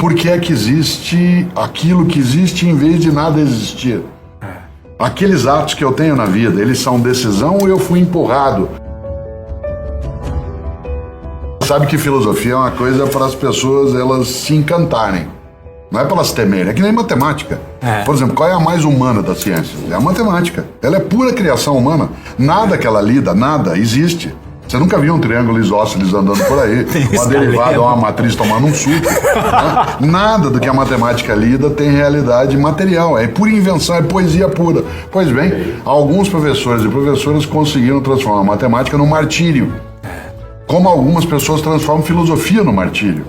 Por que é que existe aquilo que existe em vez de nada existir? Aqueles atos que eu tenho na vida, eles são decisão ou eu fui empurrado? Sabe que filosofia é uma coisa para as pessoas elas se encantarem. Não é para elas temerem, é que nem matemática. Por exemplo, qual é a mais humana das ciências? É a matemática. Ela é pura criação humana. Nada que ela lida, nada existe. Você nunca viu um triângulo isósceles andando por aí, uma derivada ou uma matriz tomando um suco. Né? Nada do que a matemática lida tem realidade material. É pura invenção, é poesia pura. Pois bem, alguns professores e professoras conseguiram transformar a matemática no martírio. Como algumas pessoas transformam filosofia no martírio.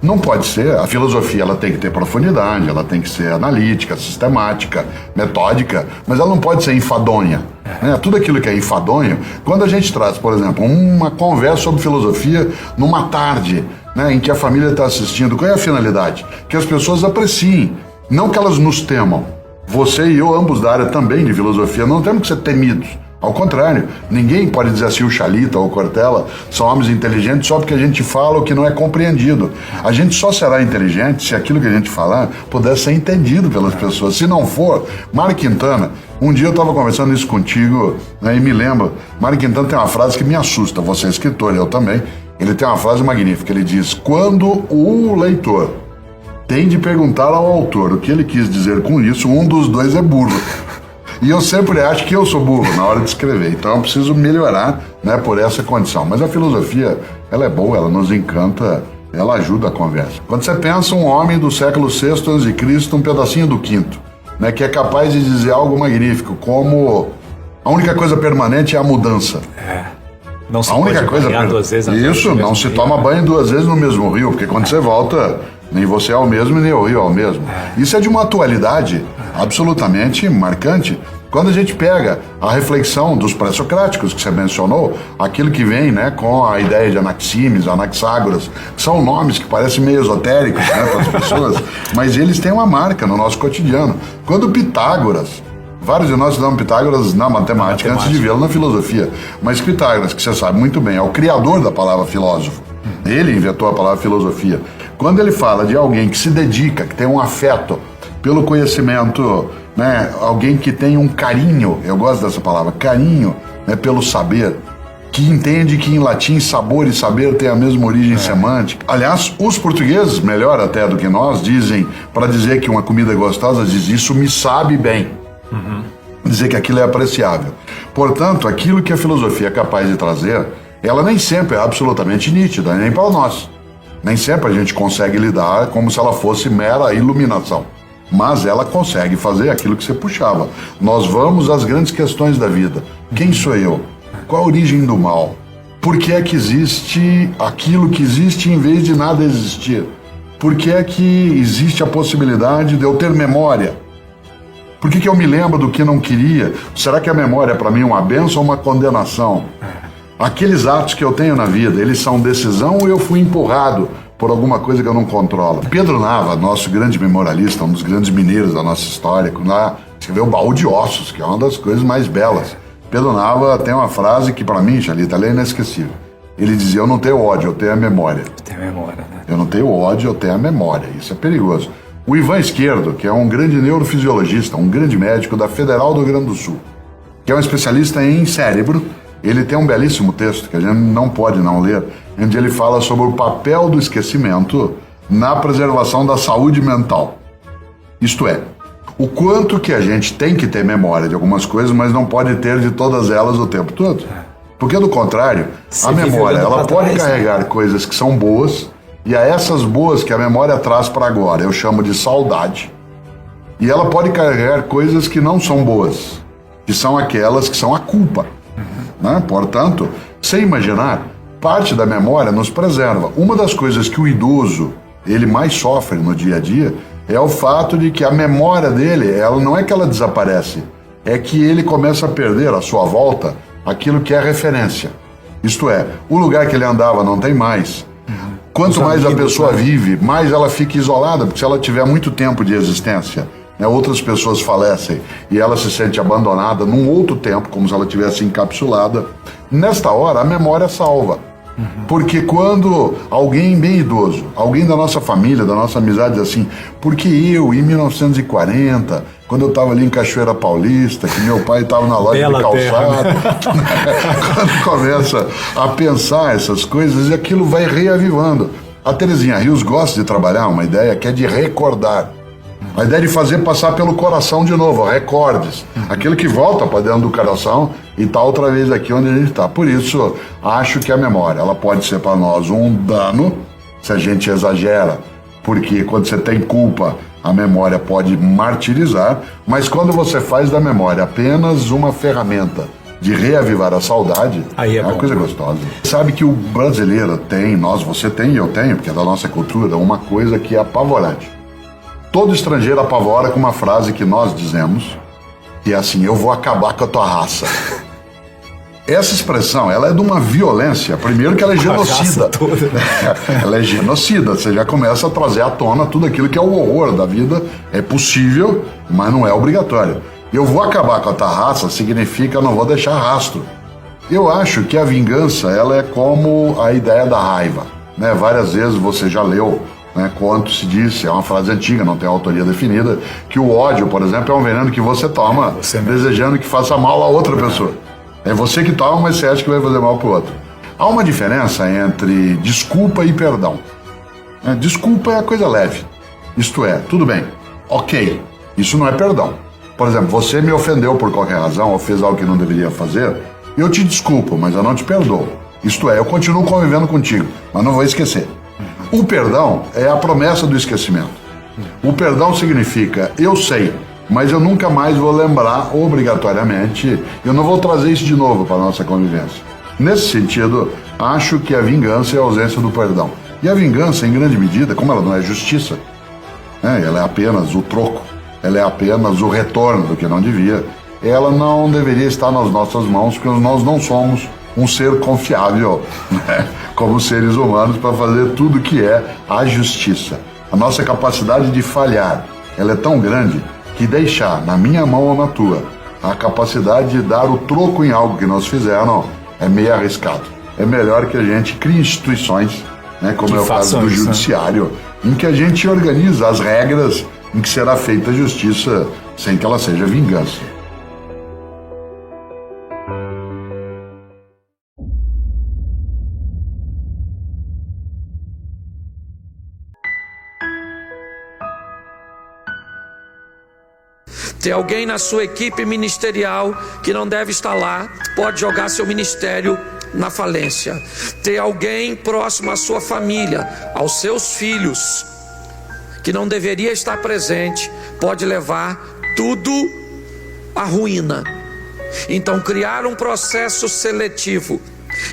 Não pode ser. A filosofia ela tem que ter profundidade, ela tem que ser analítica, sistemática, metódica, mas ela não pode ser enfadonha. Né? Tudo aquilo que é enfadonho, quando a gente traz, por exemplo, uma conversa sobre filosofia numa tarde, né, em que a família está assistindo, qual é a finalidade? Que as pessoas apreciem, não que elas nos temam. Você e eu, ambos da área também de filosofia, não temos que ser temidos. Ao contrário, ninguém pode dizer assim, o Chalita ou o Cortella são homens inteligentes só porque a gente fala o que não é compreendido. A gente só será inteligente se aquilo que a gente falar puder ser entendido pelas pessoas. Se não for, Mário Quintana, um dia eu estava conversando isso contigo, né, e me lembro, Mário Quintana tem uma frase que me assusta, você é escritor, eu também. Ele tem uma frase magnífica, ele diz, quando o leitor tem de perguntar ao autor o que ele quis dizer com isso, um dos dois é burro. E eu sempre acho que eu sou burro na hora de escrever, então eu preciso melhorar, né, por essa condição. Mas a filosofia, ela é boa, ela nos encanta, ela ajuda a conversa. Quando você pensa um homem do século VI a.C., um pedacinho do V, né, que é capaz de dizer algo magnífico, como a única coisa permanente é a mudança. Não se a única pode coisa banhar duas vezes isso, não se toma banho duas vezes no mesmo rio, porque quando você volta, nem você é o mesmo e nem o rio é o mesmo. Isso é de uma atualidade absolutamente marcante. Quando a gente pega a reflexão dos pré-socráticos que você mencionou, aquilo que vem, né, com a ideia de Anaximes, Anaxágoras, são nomes que parecem meio esotéricos, né, para as pessoas, mas eles têm uma marca no nosso cotidiano. Quando Pitágoras, vários de nós estudamos Pitágoras na matemática antes de vê-lo na filosofia, mas Pitágoras, que você sabe muito bem, é o criador da palavra filósofo. Ele inventou a palavra filosofia. Quando ele fala de alguém que se dedica, que tem um afeto pelo conhecimento, né, alguém que tem um carinho, eu gosto dessa palavra, carinho, né, pelo saber, que entende que em latim sabor e saber têm a mesma origem semântica. Aliás, os portugueses, melhor até do que nós, dizem, para dizer que uma comida é gostosa, diz isso me sabe bem. Dizer que aquilo é apreciável. Portanto, aquilo que a filosofia é capaz de trazer, ela nem sempre é absolutamente nítida, nem para nós. Nem sempre a gente consegue lidar como se ela fosse mera iluminação. Mas ela consegue fazer aquilo que você puxava. Nós vamos às grandes questões da vida. Quem sou eu? Qual a origem do mal? Por que é que existe aquilo que existe em vez de nada existir? Por que é que existe a possibilidade de eu ter memória? Por que eu me lembro do que não queria? Será que a memória é para mim uma bênção ou uma condenação? Aqueles atos que eu tenho na vida, eles são decisão ou eu fui empurrado por alguma coisa que eu não controlo? Pedro Nava, nosso grande memorialista, um dos grandes mineiros da nossa história, lá escreveu o Baú de Ossos, que é uma das coisas mais belas. Pedro Nava tem uma frase que para mim, Chalita, ela é inesquecível. Ele dizia, eu não tenho ódio, eu tenho a memória. Tem memória, né? Eu não tenho ódio, eu tenho a memória. Isso é perigoso. O Ivan Esquerdo, que é um grande neurofisiologista, um grande médico da Federal do Rio Grande do Sul, que é um especialista em cérebro, ele tem um belíssimo texto, que a gente não pode não ler, onde ele fala sobre o papel do esquecimento na preservação da saúde mental. Isto é, o quanto que a gente tem que ter memória de algumas coisas, mas não pode ter de todas elas o tempo todo. Porque, do contrário, a memória ela pode carregar coisas que são boas, e a essas boas que a memória traz para agora, eu chamo de saudade. E ela pode carregar coisas que não são boas, que são aquelas que são a culpa. Né? Portanto, sem imaginar, parte da memória nos preserva. Uma das coisas que o idoso ele mais sofre no dia a dia é o fato de que a memória dele, ela não é que ela desaparece, é que ele começa a perder à sua volta aquilo que é referência. Isto é, o lugar que ele andava não tem mais. Quanto mais a pessoa vive, mais ela fica isolada, porque se ela tiver muito tempo de existência, né, outras pessoas falecem e ela se sente abandonada num outro tempo, como se ela tivesse encapsulada. Nesta hora, a memória salva. Porque quando alguém bem idoso, alguém da nossa família, da nossa amizade diz assim, porque eu, em 1940, quando eu estava ali em Cachoeira Paulista, que meu pai estava na loja Bela de calçado, terra, quando começa a pensar essas coisas, e aquilo vai reavivando. A Terezinha Rios gosta de trabalhar uma ideia que é de recordar. A ideia de fazer passar pelo coração de novo, recordes. Aquilo que volta para dentro do coração e está outra vez aqui onde a gente está. Por isso, acho que a memória, ela pode ser para nós um dano, se a gente exagera, porque quando você tem culpa, a memória pode martirizar, mas quando você faz da memória apenas uma ferramenta de reavivar a saudade, aí é uma bom. coisa gostosa. Sabe que o brasileiro tem, você tem e eu tenho, porque é da nossa cultura, uma coisa que é apavorante. Todo estrangeiro apavora com uma frase que nós dizemos, que é assim, eu vou acabar com a tua raça. Essa expressão, ela é de uma violência, primeiro que ela é genocida. Ela é genocida, você já começa a trazer à tona tudo aquilo que é o horror da vida, é possível, mas não é obrigatório. Eu vou acabar com a tua raça significa não vou deixar rastro. Eu acho que a vingança, ela é como a ideia da raiva, né? Várias vezes você já leu, né, quanto se disse, é uma frase antiga, não tem autoria definida, que o ódio, por exemplo, é um veneno que você toma desejando que faça mal a outra pessoa. É você que toma, mas você acha que vai fazer mal pro outro. Há uma diferença entre desculpa e perdão. Desculpa é a coisa leve. Isto é, tudo bem, ok, isso não é perdão. Por exemplo, você me ofendeu por qualquer razão ou fez algo que não deveria fazer, eu te desculpo, mas eu não te perdoo. Isto é, eu continuo convivendo contigo, mas não vou esquecer. O perdão é a promessa do esquecimento. O perdão significa, eu sei, mas eu nunca mais vou lembrar obrigatoriamente, eu não vou trazer isso de novo para a nossa convivência. Nesse sentido, acho que a vingança é a ausência do perdão. E a vingança, em grande medida, como ela não é justiça, ela é apenas o troco, ela é apenas o retorno do que não devia, ela não deveria estar nas nossas mãos, porque nós não somos um ser confiável, né, como seres humanos, para fazer tudo que é a justiça. A nossa capacidade de falhar, ela é tão grande que deixar na minha mão ou na tua a capacidade de dar o troco em algo que nos fizeram é meio arriscado. É melhor que a gente crie instituições, né, como é o caso do judiciário, em que a gente organiza as regras em que será feita a justiça sem que ela seja vingança. Tem alguém na sua equipe ministerial que não deve estar lá, pode jogar seu ministério na falência. Tem alguém próximo à sua família, aos seus filhos, que não deveria estar presente, pode levar tudo à ruína. Então, criar um processo seletivo,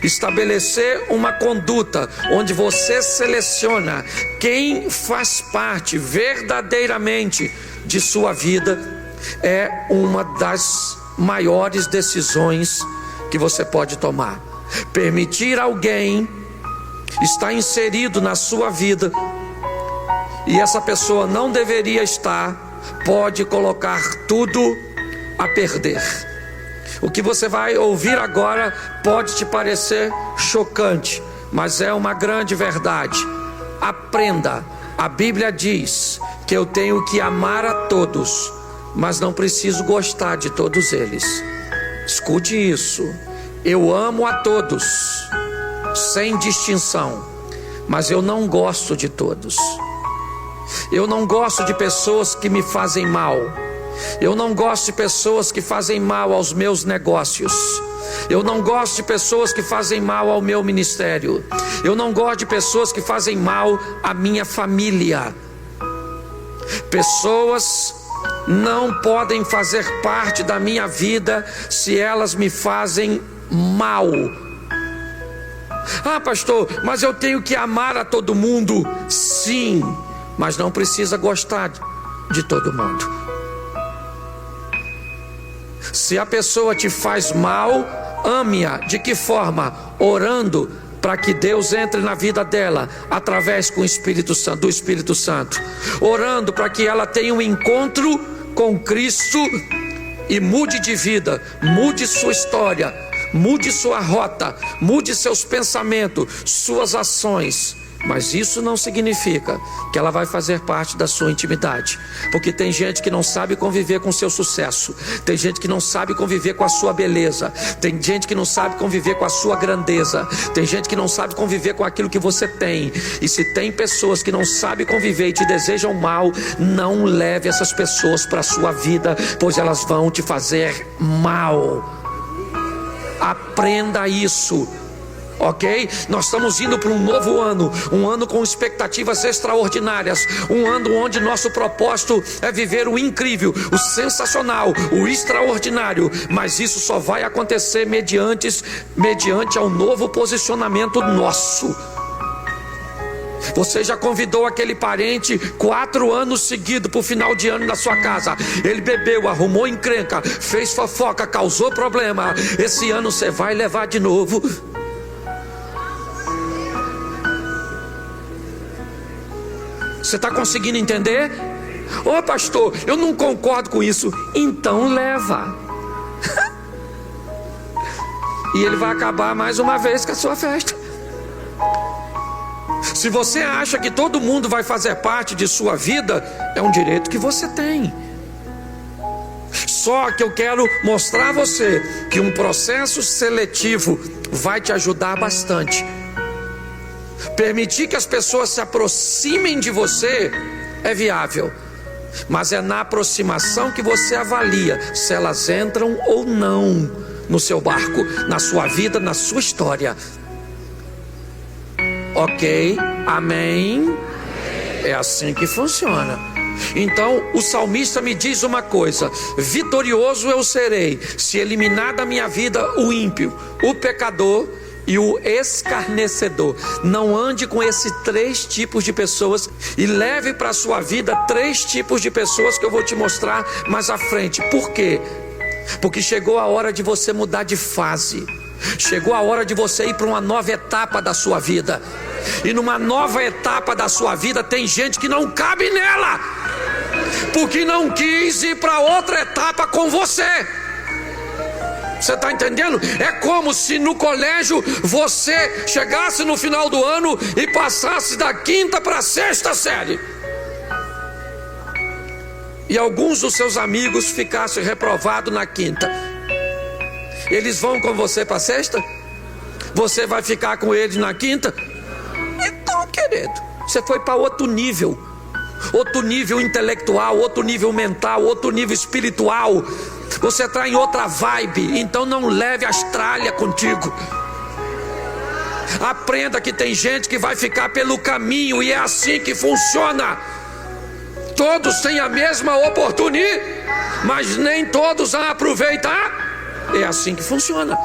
estabelecer uma conduta onde você seleciona quem faz parte verdadeiramente de sua vida, é uma das maiores decisões que você pode tomar. Permitir alguém estar inserido na sua vida e essa pessoa não deveria estar, pode colocar tudo a perder. O que você vai ouvir agora pode te parecer chocante, mas é uma grande verdade. Aprenda. A Bíblia diz que eu tenho que amar a todos, mas não preciso gostar de todos eles. Escute isso. Eu amo a todos, sem distinção, mas eu não gosto de todos. Eu não gosto de pessoas que me fazem mal. Eu não gosto de pessoas que fazem mal aos meus negócios. Eu não gosto de pessoas que fazem mal ao meu ministério. Eu não gosto de pessoas que fazem mal à minha família. Pessoas não podem fazer parte da minha vida se elas me fazem mal. Ah, pastor, mas eu tenho que amar a todo mundo. Sim, mas não precisa gostar de todo mundo. Se a pessoa te faz mal, ame-a. De que forma? Orando para que Deus entre na vida dela através do Espírito Santo. Orando para que ela tenha um encontro com Cristo e mude de vida, mude sua história, mude sua rota, mude seus pensamentos, suas ações. Mas isso não significa que ela vai fazer parte da sua intimidade. Porque tem gente que não sabe conviver com o seu sucesso. Tem gente que não sabe conviver com a sua beleza. Tem gente que não sabe conviver com a sua grandeza. Tem gente que não sabe conviver com aquilo que você tem. E se tem pessoas que não sabem conviver e te desejam mal, não leve essas pessoas para a sua vida, pois elas vão te fazer mal. Aprenda isso. Ok? Nós estamos indo para um novo ano, um ano com expectativas extraordinárias, um ano onde nosso propósito é viver o incrível, o sensacional, o extraordinário, mas isso só vai acontecer mediante ao novo posicionamento nosso. Você já convidou aquele parente 4 anos seguidos para o final de ano na sua casa. Ele bebeu, arrumou encrenca, fez fofoca, causou problema. Esse ano você vai levar de novo. Você está conseguindo entender? Ô pastor, eu não concordo com isso. Então leva. E ele vai acabar mais uma vez com a sua festa. Se você acha que todo mundo vai fazer parte de sua vida, é um direito que você tem. Só que eu quero mostrar a você que um processo seletivo vai te ajudar bastante. Permitir que as pessoas se aproximem de você é viável, mas é na aproximação que você avalia se elas entram ou não no seu barco, na sua vida, na sua história. Ok? Amém? É assim que funciona. Então o salmista me diz uma coisa: vitorioso eu serei se eliminar da minha vida o ímpio, o pecador e o escarnecedor. Não ande com esses 3 tipos de pessoas e leve para a sua vida 3 tipos de pessoas que eu vou te mostrar mais à frente. Por quê? Porque chegou a hora de você mudar de fase. Chegou a hora de você ir para uma nova etapa da sua vida. E numa nova etapa da sua vida tem gente que não cabe nela, porque não quis ir para outra etapa com você. Você está entendendo? É como se no colégio você chegasse no final do ano e passasse da 5ª para a 6ª série. E alguns dos seus amigos ficassem reprovados na 5ª. Eles vão com você para a 6ª? Você vai ficar com eles na 5ª? Então, querido, você foi para outro nível. Outro nível intelectual, outro nível mental, outro nível espiritual. Você está em outra vibe. Então não leve a Austrália contigo. Aprenda que tem gente que vai ficar pelo caminho, e é assim que funciona. Todos têm a mesma oportunidade, mas nem todos a aproveitar. É assim que funciona.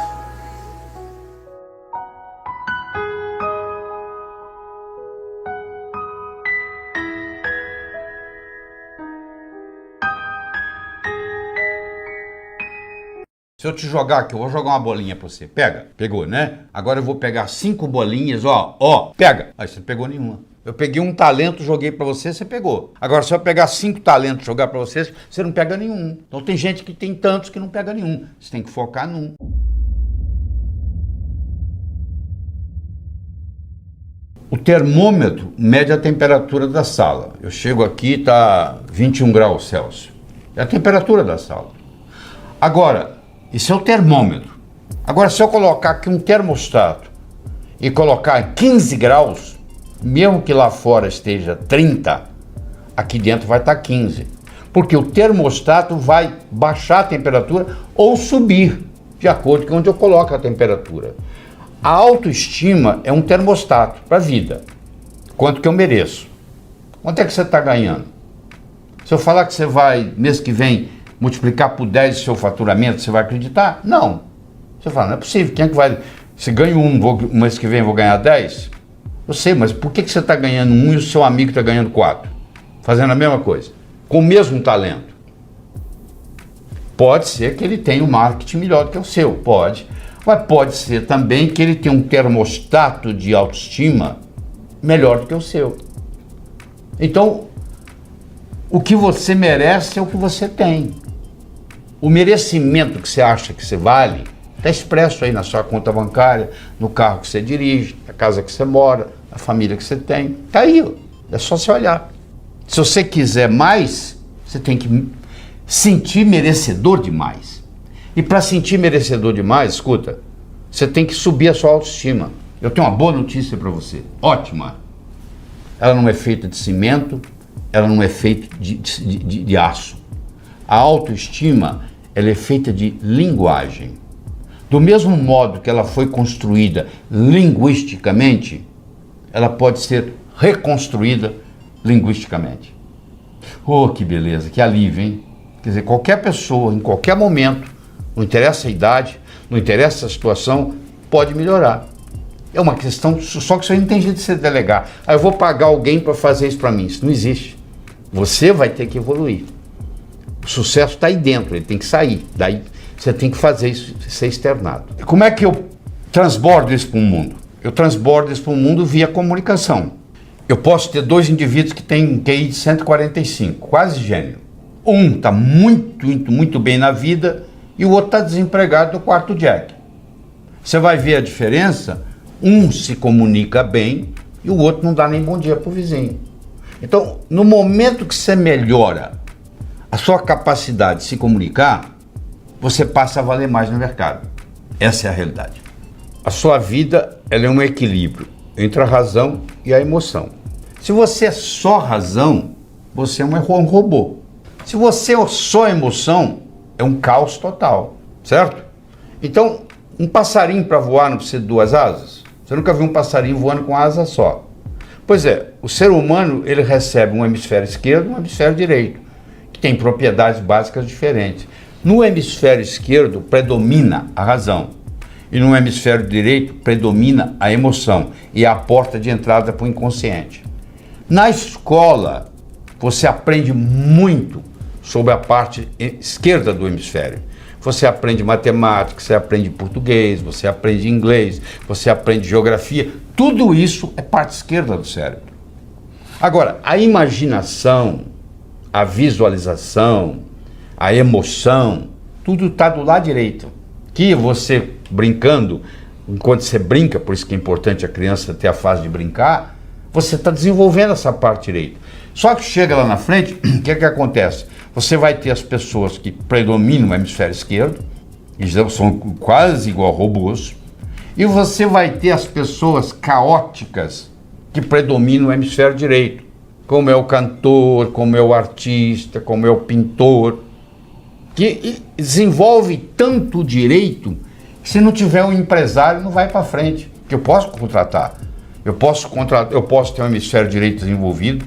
Se eu te jogar aqui, eu vou jogar uma bolinha pra você. Pega. Pegou, né? Agora eu vou pegar 5 bolinhas, ó. Pega. Aí você não pegou nenhuma. Eu peguei um talento, joguei pra você, você pegou. Agora, se eu pegar 5 talentos e jogar pra você, você não pega nenhum. Então tem gente que tem tantos que não pega nenhum. Você tem que focar num. O termômetro mede a temperatura da sala. Eu chego aqui, tá 21 graus Celsius. É a temperatura da sala. Agora, isso é o termômetro. Agora, se eu colocar aqui um termostato e colocar 15 graus, mesmo que lá fora esteja 30, aqui dentro vai estar 15. Porque o termostato vai baixar a temperatura ou subir, de acordo com onde eu coloco a temperatura. A autoestima é um termostato para a vida. Quanto que eu mereço? Quanto é que você está ganhando? Se eu falar que você vai, mês que vem, multiplicar por 10 o seu faturamento, você vai acreditar? Não. Você fala, não é possível. Quem é que vai... Se ganho um mês que vem eu vou ganhar 10? Eu sei, mas por que você está ganhando 1 e o seu amigo está ganhando 4? Fazendo a mesma coisa. Com o mesmo talento. Pode ser que ele tenha um marketing melhor do que o seu. Pode. Mas pode ser também que ele tenha um termostato de autoestima melhor do que o seu. Então, o que você merece é o que você tem. O merecimento que você acha que você vale Está expresso aí na sua conta bancária, no carro que você dirige, na casa que você mora, na família que você tem. Está aí, ó. É só você olhar. Se você quiser mais, você tem que sentir merecedor de mais. E para sentir merecedor de mais, escuta, você tem que subir a sua autoestima. Eu tenho uma boa notícia para você, ótima. Ela não é feita de cimento, ela não é feita de aço. A autoestima, ela é feita de linguagem. Do mesmo modo que ela foi construída linguisticamente, ela pode ser reconstruída linguisticamente. Oh, que beleza, que alívio, hein? Quer dizer, qualquer pessoa, em qualquer momento, não interessa a idade, não interessa a situação, pode melhorar. É uma questão, só que isso aí não tem jeito de você delegar. Eu vou pagar alguém para fazer isso para mim. Isso não existe. Você vai ter que evoluir. O sucesso está aí dentro, ele tem que sair. Daí você tem que fazer isso ser externado. Como é que eu transbordo isso para o mundo? Eu transbordo isso para o mundo via comunicação. Eu posso ter dois indivíduos que têm um QI de 145, quase gênio. Um está muito bem na vida e o outro está desempregado no quarto jack. Você vai ver a diferença, um se comunica bem e o outro não dá nem bom dia para o vizinho. Então, no momento que você melhora a sua capacidade de se comunicar, você passa a valer mais no mercado. Essa é a realidade. A sua vida, ela é um equilíbrio entre a razão e a emoção. Se você é só razão, você é um robô. Se você é só emoção, é um caos total, certo? Então, um passarinho para voar não precisa de duas asas? Você nunca viu um passarinho voando com asa só? Pois é, o ser humano, ele recebe um hemisfério esquerdo e um hemisfério direito, que tem propriedades básicas diferentes. No hemisfério esquerdo predomina a razão e no hemisfério direito predomina a emoção e é a porta de entrada para o inconsciente. Na escola, você aprende muito sobre a parte esquerda do hemisfério. Você aprende matemática, você aprende português, você aprende inglês, você aprende geografia. Tudo isso é parte esquerda do cérebro. Agora, a imaginação, a visualização, a emoção, tudo está do lado direito. Que você brincando, enquanto você brinca, por isso que é importante a criança ter a fase de brincar, você está desenvolvendo essa parte direita. Só que chega lá na frente, o que é que acontece? Você vai ter as pessoas que predominam o hemisfério esquerdo, eles são quase igual robôs, e você vai ter as pessoas caóticas que predominam o hemisfério direito, como é o cantor, como é o artista, como é o pintor, que desenvolve tanto direito que se não tiver um empresário não vai para frente, que eu posso contratar. Eu posso ter um hemisfério direito desenvolvido,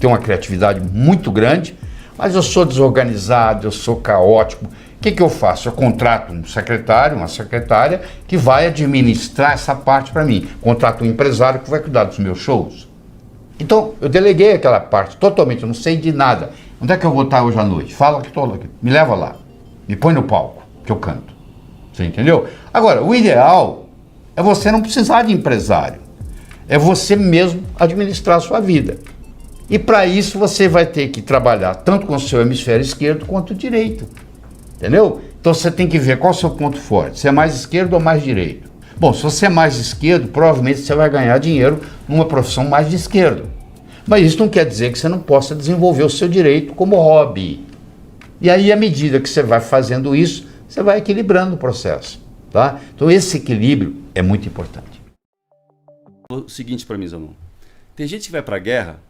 ter uma criatividade muito grande, mas eu sou desorganizado, eu sou caótico. O que eu faço? Eu contrato um secretário, uma secretária, que vai administrar essa parte para mim. Contrato um empresário que vai cuidar dos meus shows. Então, eu deleguei aquela parte totalmente, eu não sei de nada. Onde é que eu vou estar hoje à noite? Fala que estou aqui. Me leva lá. Me põe no palco, que eu canto. Você entendeu? Agora, o ideal é você não precisar de empresário. É você mesmo administrar a sua vida. E para isso você vai ter que trabalhar tanto com o seu hemisfério esquerdo quanto o direito. Entendeu? Então você tem que ver qual é o seu ponto forte. Se é mais esquerdo ou mais direito. Bom, se você é mais esquerdo, provavelmente você vai ganhar dinheiro numa profissão mais de esquerda. Mas isso não quer dizer que você não possa desenvolver o seu direito como hobby. E aí, à medida que você vai fazendo isso, você vai equilibrando o processo. Tá? Então esse equilíbrio é muito importante. O seguinte para mim, Zanon. Tem gente que vai para a guerra,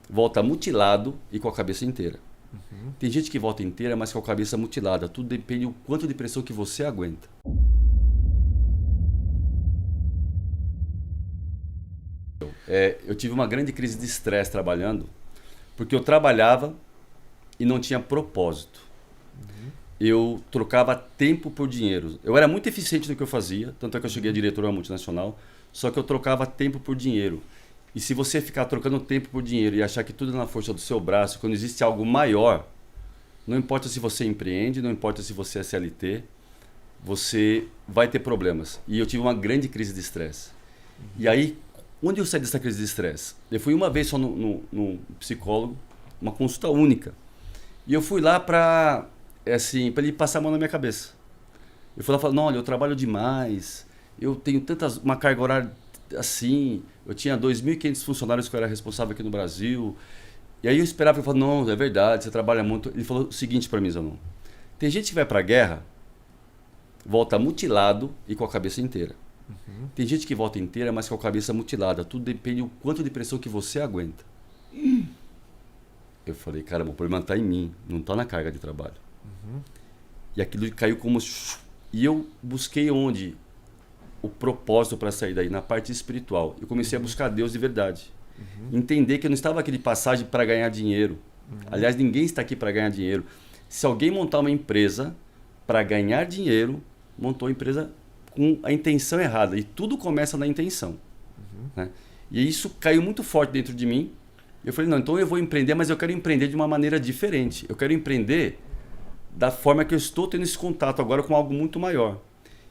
volta mutilado e com a cabeça inteira. Tem gente que volta inteira, mas com a cabeça mutilada. Tudo depende do quanto de pressão que você aguenta. Eu tive uma grande crise de estresse trabalhando, porque eu trabalhava e não tinha propósito. Eu trocava tempo por dinheiro. Eu era muito eficiente no que eu fazia, tanto é que eu cheguei a diretor de uma multinacional, só que eu trocava tempo por dinheiro. E se você ficar trocando tempo por dinheiro e achar que tudo é na força do seu braço, quando existe algo maior, não importa se você empreende, não importa se você é CLT, você vai ter problemas. E eu tive uma grande crise de estresse. E aí, onde eu saí dessa crise de estresse? Eu fui uma vez só no psicólogo, uma consulta única. E eu fui lá para ele passar a mão na minha cabeça. Eu fui lá e falei, não, olha, eu trabalho demais, eu tenho uma carga horária assim, eu tinha 2.500 funcionários que eu era responsável aqui no Brasil. E aí eu esperava, eu falei, não, é verdade, você trabalha muito. Ele falou o seguinte para mim, Zanon, tem gente que vai para a guerra, volta mutilado e com a cabeça inteira. Tem gente que volta inteira, mas com a cabeça mutilada. Tudo depende do quanto de pressão que você aguenta. Eu falei, caramba, o problema está em mim, não está na carga de trabalho. E aquilo caiu como... E eu busquei onde? O propósito para sair daí, na parte espiritual. Eu comecei a buscar Deus de verdade. Entender que eu não estava aqui de passagem para ganhar dinheiro. Aliás, ninguém está aqui para ganhar dinheiro. Se alguém montar uma empresa para ganhar dinheiro, montou a empresa com a intenção errada. E tudo começa na intenção. Né? E isso caiu muito forte dentro de mim. Eu falei, não, então eu vou empreender, mas eu quero empreender de uma maneira diferente. Eu quero empreender da forma que eu estou tendo esse contato agora com algo muito maior.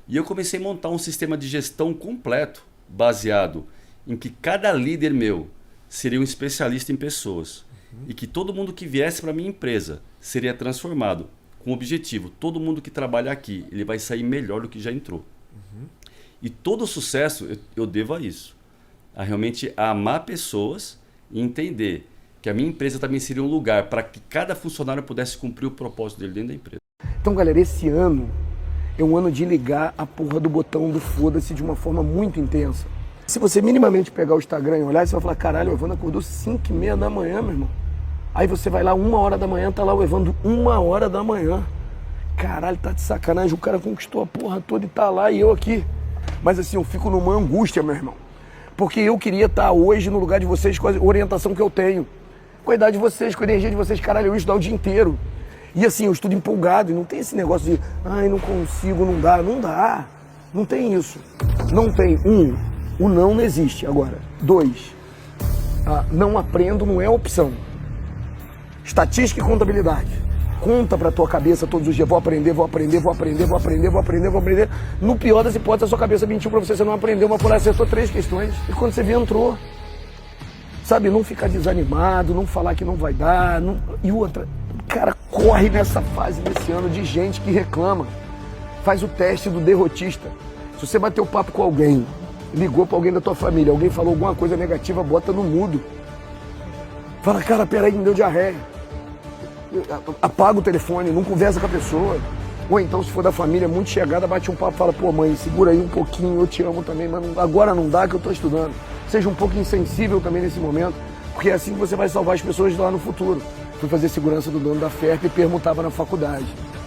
E eu comecei a montar um sistema de gestão completo, baseado em que cada líder meu seria um especialista em pessoas. E que todo mundo que viesse para a minha empresa seria transformado com o objetivo. Todo mundo que trabalha aqui, ele vai sair melhor do que já entrou. E todo o sucesso eu devo a isso. A realmente amar pessoas e entender que a minha empresa também seria um lugar para que cada funcionário pudesse cumprir o propósito dele dentro da empresa. Então, galera, esse ano é um ano de ligar a porra do botão do foda-se de uma forma muito intensa. Se você minimamente pegar o Instagram e olhar, você vai falar, caralho, o Evandro acordou 5h30 da manhã, meu irmão. Aí você vai lá 1h da manhã, tá lá o Evandro 1h da manhã. Caralho, tá de sacanagem, o cara conquistou a porra toda e tá lá e eu aqui. Mas assim, eu fico numa angústia, meu irmão. Porque eu queria estar hoje no lugar de vocês com a orientação que eu tenho. Com a idade de vocês, com a energia de vocês, caralho, eu ia estudar o dia inteiro. E assim, eu estudo empolgado e não tem esse negócio de, ai, não consigo, não dá. Não dá. Não tem isso. Não tem. O não existe. Agora, 2, não aprendo não é opção. Estatística e contabilidade. Conta pra tua cabeça todos os dias, vou aprender. No pior das hipóteses, a sua cabeça mentiu pra você não aprendeu, mas por lá acertou 3 questões. E quando você vê, entrou. Sabe, não ficar desanimado, não falar que não vai dar. Não... E outra, cara, corre nessa fase desse ano de gente que reclama. Faz o teste do derrotista. Se você bateu papo com alguém, ligou pra alguém da tua família, alguém falou alguma coisa negativa, bota no mudo. Fala, cara, peraí, me deu diarreia. Apaga o telefone, não conversa com a pessoa. Ou então, se for da família muito chegada, bate um papo e fala, pô, mãe, segura aí um pouquinho, eu te amo também, mas agora não dá que eu tô estudando. Seja um pouco insensível também nesse momento, porque é assim que você vai salvar as pessoas lá no futuro. Fui fazer segurança do dono da FERP e perguntava na faculdade.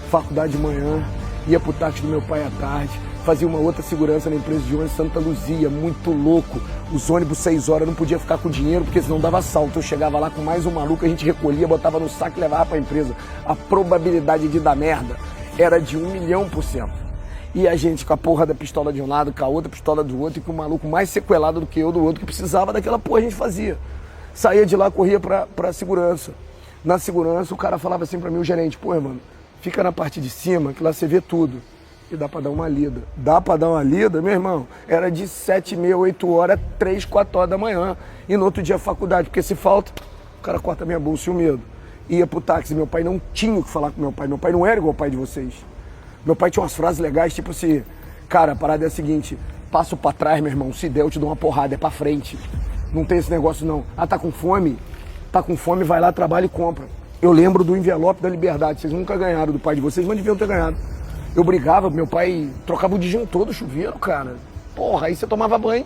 Faculdade de manhã, ia pro táxi do meu pai à tarde, fazia uma outra segurança na empresa de ônibus Santa Luzia, muito louco. Os ônibus 6 horas, não podia ficar com dinheiro, porque senão dava assalto. Eu chegava lá com mais um maluco, a gente recolhia, botava no saco e levava pra empresa. A probabilidade de dar merda era de 1.000.000%. E a gente com a porra da pistola de um lado, com a outra pistola do outro, e com o maluco mais sequelado do que eu do outro, que precisava daquela porra, a gente fazia. Saía de lá, corria pra segurança. Na segurança, o cara falava assim pra mim, o gerente, pô, mano, fica na parte de cima, que lá você vê tudo. E dá pra dar uma lida. Dá pra dar uma lida, meu irmão? Era de 7h30, 8 horas, 3, 4 horas da manhã. E no outro dia, faculdade, porque se falta, o cara corta minha bolsa e o medo. Ia pro táxi, meu pai não tinha o que falar com meu pai. Meu pai não era igual o pai de vocês. Meu pai tinha umas frases legais, tipo assim, cara, a parada é a seguinte, passo pra trás, meu irmão, se der eu te dou uma porrada, é pra frente. Não tem esse negócio não. Ah, tá com fome? Tá com fome, vai lá, trabalha e compra. Eu lembro do envelope da liberdade, vocês nunca ganharam do pai de vocês, mas deviam ter ganhado. Eu brigava, meu pai trocava o disjuntor do chuveiro, cara. Porra, aí você tomava banho,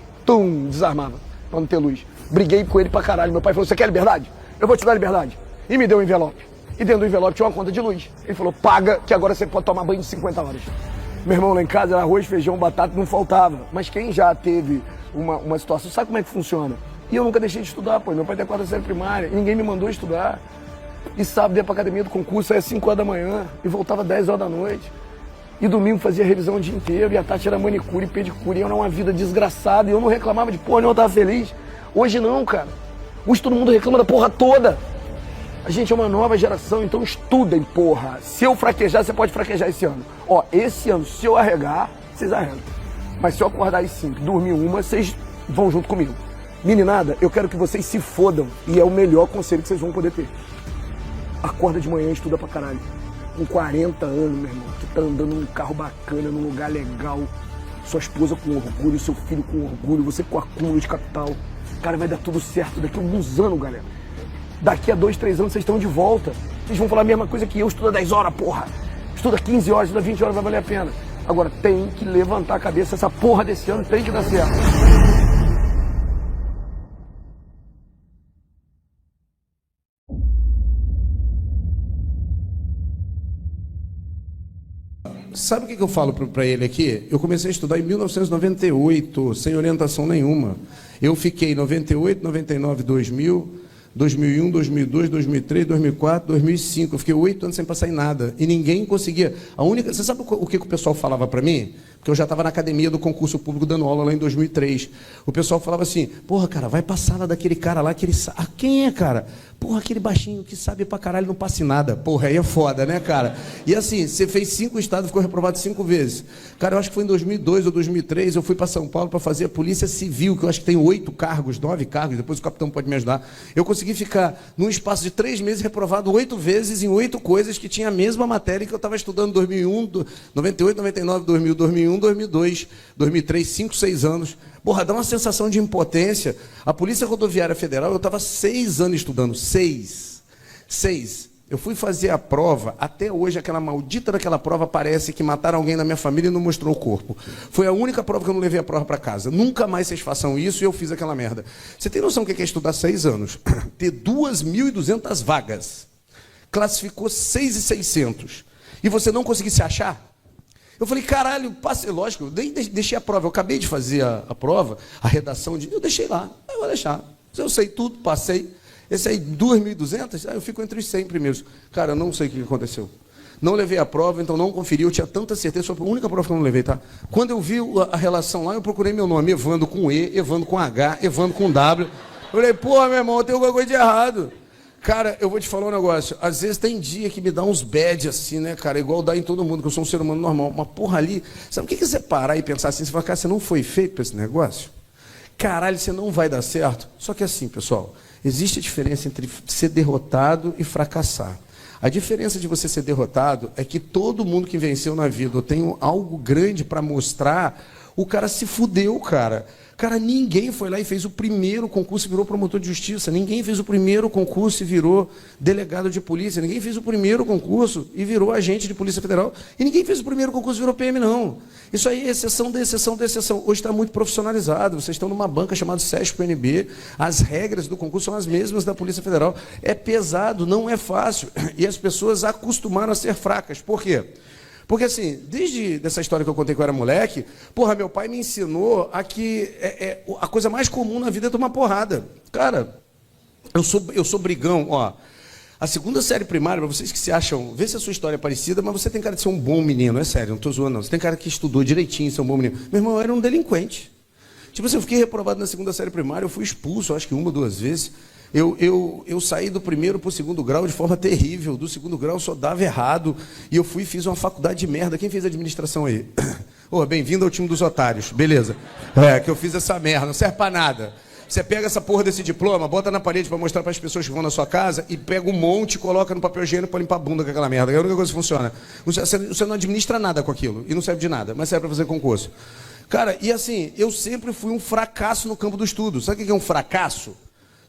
desarmava, pra não ter luz. Briguei com ele pra caralho, meu pai falou, você quer liberdade? Eu vou te dar liberdade. E me deu um envelope. E dentro do envelope tinha uma conta de luz. Ele falou, paga, que agora você pode tomar banho de 50 horas. Meu irmão, lá em casa era arroz, feijão, batata, não faltava. Mas quem já teve uma situação, sabe como é que funciona? E eu nunca deixei de estudar, pô. Meu pai tem 4ª série primária, ninguém me mandou estudar. E sábado ia pra academia do concurso, saía às 5 horas da manhã e voltava às 10 horas da noite. E domingo fazia revisão o dia inteiro, e a Tati era manicure e pedicure, e eu era uma vida desgraçada, e eu não reclamava de porra, eu tava feliz. Hoje não, cara. Hoje todo mundo reclama da porra toda. A gente é uma nova geração, então estudem, porra. Se eu fraquejar, você pode fraquejar esse ano. Ó, esse ano, se eu arregar, vocês arregam. Mas se eu acordar às 5, dormir uma, vocês vão junto comigo. Meninada, eu quero que vocês se fodam, e é o melhor conselho que vocês vão poder ter. Acorda de manhã e estuda pra caralho. com 40 anos, meu irmão, que tá andando num carro bacana, num lugar legal, sua esposa com orgulho, seu filho com orgulho, você com acúmulo de capital. Cara, vai dar tudo certo daqui a alguns anos, galera. Daqui a 2, 3 anos vocês estão de volta. Vocês vão falar a mesma coisa que eu, estuda 10 horas, porra. Estuda 15 horas, estuda 20 horas, vai valer a pena. Agora, tem que levantar a cabeça, essa porra desse ano tem que dar certo. Sabe o que eu falo para ele aqui? Eu comecei a estudar em 1998, sem orientação nenhuma. Eu fiquei 98, 99, 2000, 2001, 2002, 2003, 2004, 2005. Eu fiquei 8 anos sem passar em nada. E ninguém conseguia. Você sabe o que o pessoal falava para mim? Porque eu já estava na academia do concurso público dando aula lá em 2003. O pessoal falava assim, porra, cara, vai passar lá daquele cara lá que ele sabe. Ah, quem é, cara? Porra, aquele baixinho que sabe pra caralho não passa em nada. Porra, aí é foda, né, cara? E assim, você fez 5 estados, ficou reprovado 5 vezes. Cara, eu acho que foi em 2002 ou 2003, eu fui para São Paulo para fazer a Polícia Civil, que eu acho que tem 8 cargos, 9 cargos, depois o capitão pode me ajudar. Eu consegui ficar num espaço de 3 meses reprovado 8 vezes em 8 coisas que tinha a mesma matéria que eu estava estudando em 2001, 98, 99, 2000, 2001, 2002, 2003, 5, 6 anos. Porra, dá uma sensação de impotência. A Polícia Rodoviária Federal, eu estava 6 anos estudando. 6. Eu fui fazer a prova, até hoje aquela maldita daquela prova parece que mataram alguém da minha família e não mostrou o corpo. Foi a única prova que eu não levei a prova para casa. Nunca mais vocês façam isso e eu fiz aquela merda. Você tem noção do que é estudar 6 anos? Ter 2.200 vagas. Classificou 6.600. E você não conseguir se achar? Eu falei, caralho, passei, lógico, eu deixei a prova, eu acabei de fazer a prova, a redação, eu deixei lá, eu vou deixar. Eu sei tudo, passei. Esse aí, 2.200, aí eu fico entre os 100 primeiros. Cara, eu não sei o que aconteceu. Não levei a prova, então não conferi, eu tinha tanta certeza, foi a única prova que eu não levei, tá? Quando eu vi a relação lá, eu procurei meu nome, Evandro com E, Evandro com H, Evandro com W. Eu falei, pô, meu irmão, tem alguma coisa de errado. Cara, eu vou te falar um negócio. Às vezes tem dia que me dá uns bad assim, né, cara? Igual dá em todo mundo, que eu sou um ser humano normal. Uma porra ali. Sabe o que você parar e pensar assim? Você fala, cara, você não foi feito para esse negócio? Caralho, você não vai dar certo. Só que assim, pessoal, existe a diferença entre ser derrotado e fracassar. A diferença de você ser derrotado é que todo mundo que venceu na vida ou tem algo grande para mostrar, o cara se fudeu, cara. Cara, ninguém foi lá e fez o primeiro concurso e virou promotor de justiça. Ninguém fez o primeiro concurso e virou delegado de polícia. Ninguém fez o primeiro concurso e virou agente de Polícia Federal. E ninguém fez o primeiro concurso e virou PM, não. Isso aí é exceção da exceção da exceção. Hoje está muito profissionalizado. Vocês estão numa banca chamada SESP-PNB. As regras do concurso são as mesmas da Polícia Federal. É pesado, não é fácil. E as pessoas acostumaram a ser fracas. Por quê? Porque assim, desde dessa história que eu contei que eu era moleque, porra, meu pai me ensinou a que a coisa mais comum na vida é tomar porrada. Cara, eu sou brigão, ó. A 2ª série primária, para vocês que se acham, vê se a sua história é parecida, mas você tem cara de ser um bom menino, é sério, não estou zoando não. Você tem cara que estudou direitinho, ser um bom menino. Meu irmão, eu era um delinquente. Tipo assim, eu fiquei reprovado na 2ª série primária, eu fui expulso, acho que 1 ou 2 vezes. Eu saí do 1º para o 2º grau de forma terrível. Do 2º grau só dava errado. E eu fui e fiz uma faculdade de merda. Quem fez administração aí? Oh, bem-vindo ao time dos otários. Beleza. Que eu fiz essa merda. Não serve para nada. Você pega essa porra desse diploma, bota na parede para mostrar para as pessoas que vão na sua casa e pega um monte e coloca no papel higiênico para limpar a bunda com aquela merda. É a única coisa que funciona. Você não administra nada com aquilo. E não serve de nada. Mas serve para fazer concurso. Cara, e assim, eu sempre fui um fracasso no campo do estudo. Sabe o que é um fracasso?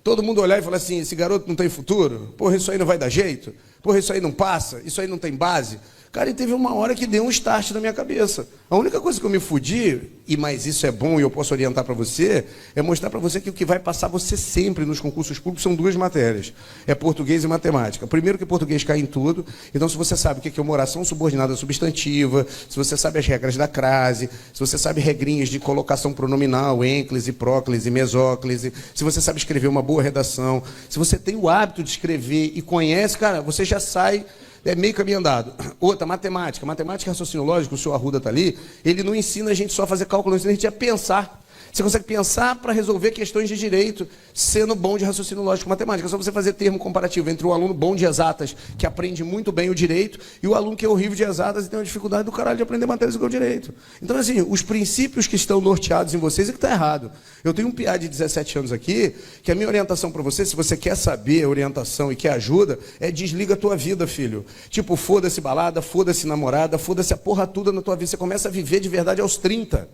Todo mundo olhar e falar assim, esse garoto não tem futuro? Porra, isso aí não vai dar jeito? Porra, isso aí não passa? Isso aí não tem base? Cara, e teve uma hora que deu um start na minha cabeça. A única coisa que eu me fudi, mas isso é bom e eu posso orientar para você, é mostrar para você que o que vai passar você sempre nos concursos públicos são 2 matérias. É português e matemática. Primeiro que português cai em tudo. Então, se você sabe o que é uma oração subordinada substantiva, se você sabe as regras da crase, se você sabe regrinhas de colocação pronominal, ênclise, próclise, mesóclise, se você sabe escrever uma boa redação, se você tem o hábito de escrever e conhece, cara, você já sai... É meio caminho andado. Outra, matemática. Matemática e raciocínio lógico, o senhor Arruda está ali, ele não ensina a gente só a fazer cálculo, não ensina a gente a pensar. Você consegue pensar para resolver questões de direito, sendo bom de raciocínio lógico e matemática. É só você fazer termo comparativo entre o aluno bom de exatas, que aprende muito bem o direito, e o aluno que é horrível de exatas e tem uma dificuldade do caralho de aprender matérias igual ao direito. Então, assim, os princípios que estão norteados em vocês é que está errado. Eu tenho um piá de 17 anos aqui, que a minha orientação para você, se você quer saber a orientação e quer ajuda, é desliga a tua vida, filho. Tipo, foda-se balada, foda-se namorada, foda-se a porra toda na tua vida. Você começa a viver de verdade aos 30.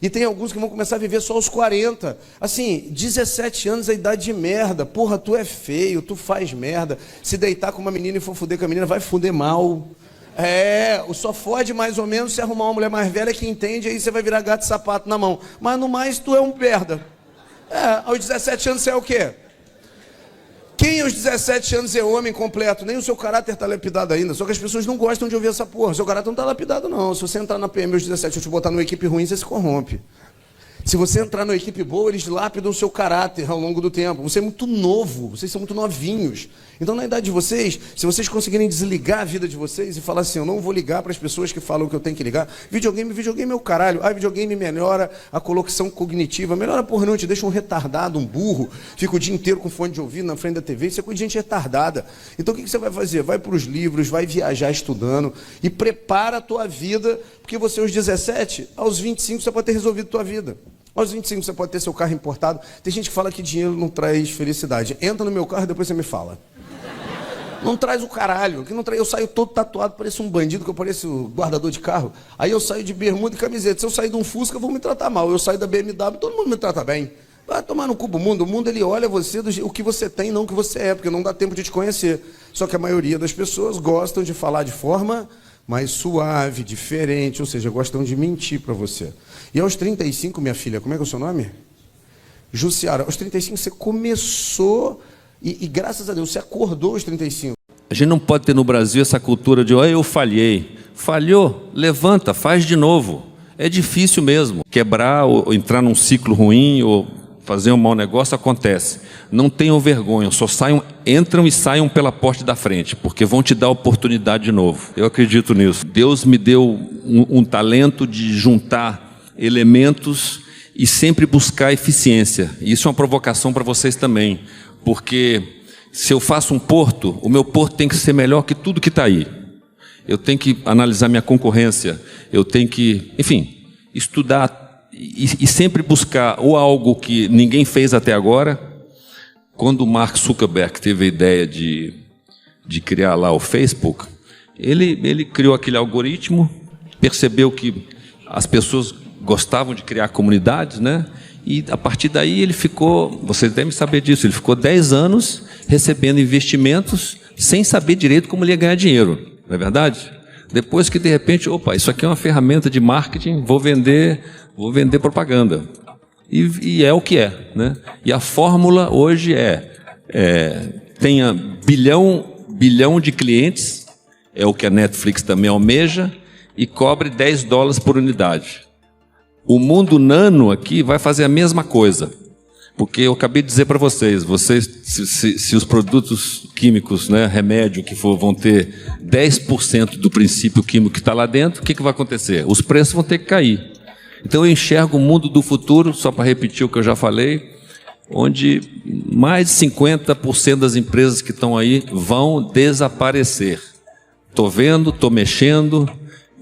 E tem alguns que vão começar a viver só aos 40. Assim, 17 anos é idade de merda. Porra, tu é feio, tu faz merda. Se deitar com uma menina e for fuder com a menina, vai fuder mal. Só fode mais ou menos se arrumar uma mulher mais velha que entende, aí você vai virar gato e sapato na mão. Mas no mais, tu é um merda. Aos 17 anos você é o quê? Quem aos 17 anos é homem completo? Nem o seu caráter está lapidado ainda. Só que as pessoas não gostam de ouvir essa porra. Seu caráter não está lapidado, não. Se você entrar na PM aos 17 e te botar numa equipe ruim, você se corrompe. Se você entrar numa equipe boa, eles lapidam o seu caráter ao longo do tempo. Você é muito novo, vocês são muito novinhos. Então, na idade de vocês, se vocês conseguirem desligar a vida de vocês e falar assim, eu não vou ligar para as pessoas que falam que eu tenho que ligar. Videogame é o caralho. Videogame melhora a colocação cognitiva. Melhora porra não, te deixa um retardado, um burro. Fica o dia inteiro com fone de ouvido na frente da TV. Isso é coisa de gente retardada. Então, o que você vai fazer? Vai para os livros, vai viajar estudando e prepara a tua vida, porque você aos 17, aos 25, você pode ter resolvido a tua vida. Aos 25 você pode ter seu carro importado. Tem gente que fala que dinheiro não traz felicidade. Entra no meu carro e depois você me fala. Não traz o caralho. Que não traz. Eu saio todo tatuado, pareço um bandido, que eu pareço guardador de carro. Aí eu saio de bermuda e camiseta. Se eu sair de um Fusca, vão me tratar mal. Eu saio da BMW, todo mundo me trata bem. Vai tomar no cu o mundo. O mundo, ele olha você, o que você tem, não o que você é, porque não dá tempo de te conhecer. Só que a maioria das pessoas gostam de falar de forma mais suave, diferente, ou seja, gostam de mentir para você. E aos 35, minha filha, como é que é o seu nome? Jussiara, aos 35 você começou e graças a Deus você acordou aos 35. A gente não pode ter no Brasil essa cultura de eu falhei. Falhou, levanta, faz de novo. É difícil mesmo. Quebrar ou entrar num ciclo ruim ou fazer um mau negócio acontece. Não tenham vergonha, só entram e saiam pela porta da frente, porque vão te dar oportunidade de novo. Eu acredito nisso. Deus me deu um talento de juntar elementos e sempre buscar eficiência. Isso é uma provocação para vocês também, porque se eu faço um porto, o meu porto tem que ser melhor que tudo que está aí. Eu tenho que analisar minha concorrência, eu tenho que, enfim, estudar e sempre buscar ou algo que ninguém fez até agora. Quando o Mark Zuckerberg teve a ideia de criar lá o Facebook, ele criou aquele algoritmo, percebeu que as pessoas gostavam de criar comunidades, né? E a partir daí ele ficou, vocês devem saber disso, ele ficou 10 anos recebendo investimentos sem saber direito como ele ia ganhar dinheiro, não é verdade? Depois que de repente, opa, isso aqui é uma ferramenta de marketing, vou vender propaganda. E é o que é, né? E a fórmula hoje tenha bilhão de clientes, é o que a Netflix também almeja, e cobre $10 por unidade. O mundo nano aqui vai fazer a mesma coisa, porque eu acabei de dizer para vocês, se os produtos químicos, né, remédio que for, vão ter 10% do princípio químico que está lá dentro, o que vai acontecer? Os preços vão ter que cair. Então eu enxergo o mundo do futuro, só para repetir o que eu já falei, onde mais de 50% das empresas que estão aí vão desaparecer. Estou vendo, estou mexendo,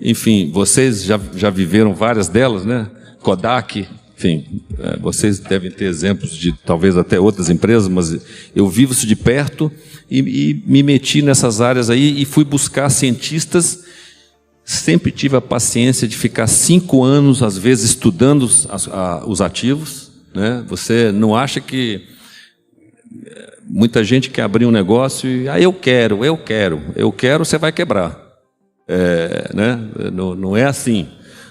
enfim, vocês já viveram várias delas, né? Kodak, enfim, vocês devem ter exemplos de talvez até outras empresas, mas eu vivo isso de perto e me meti nessas áreas aí e fui buscar cientistas. Sempre tive a paciência de ficar 5 anos, às vezes, estudando os ativos, né? Você não acha que muita gente quer abrir um negócio e eu quero, você vai quebrar. Né? Não é assim.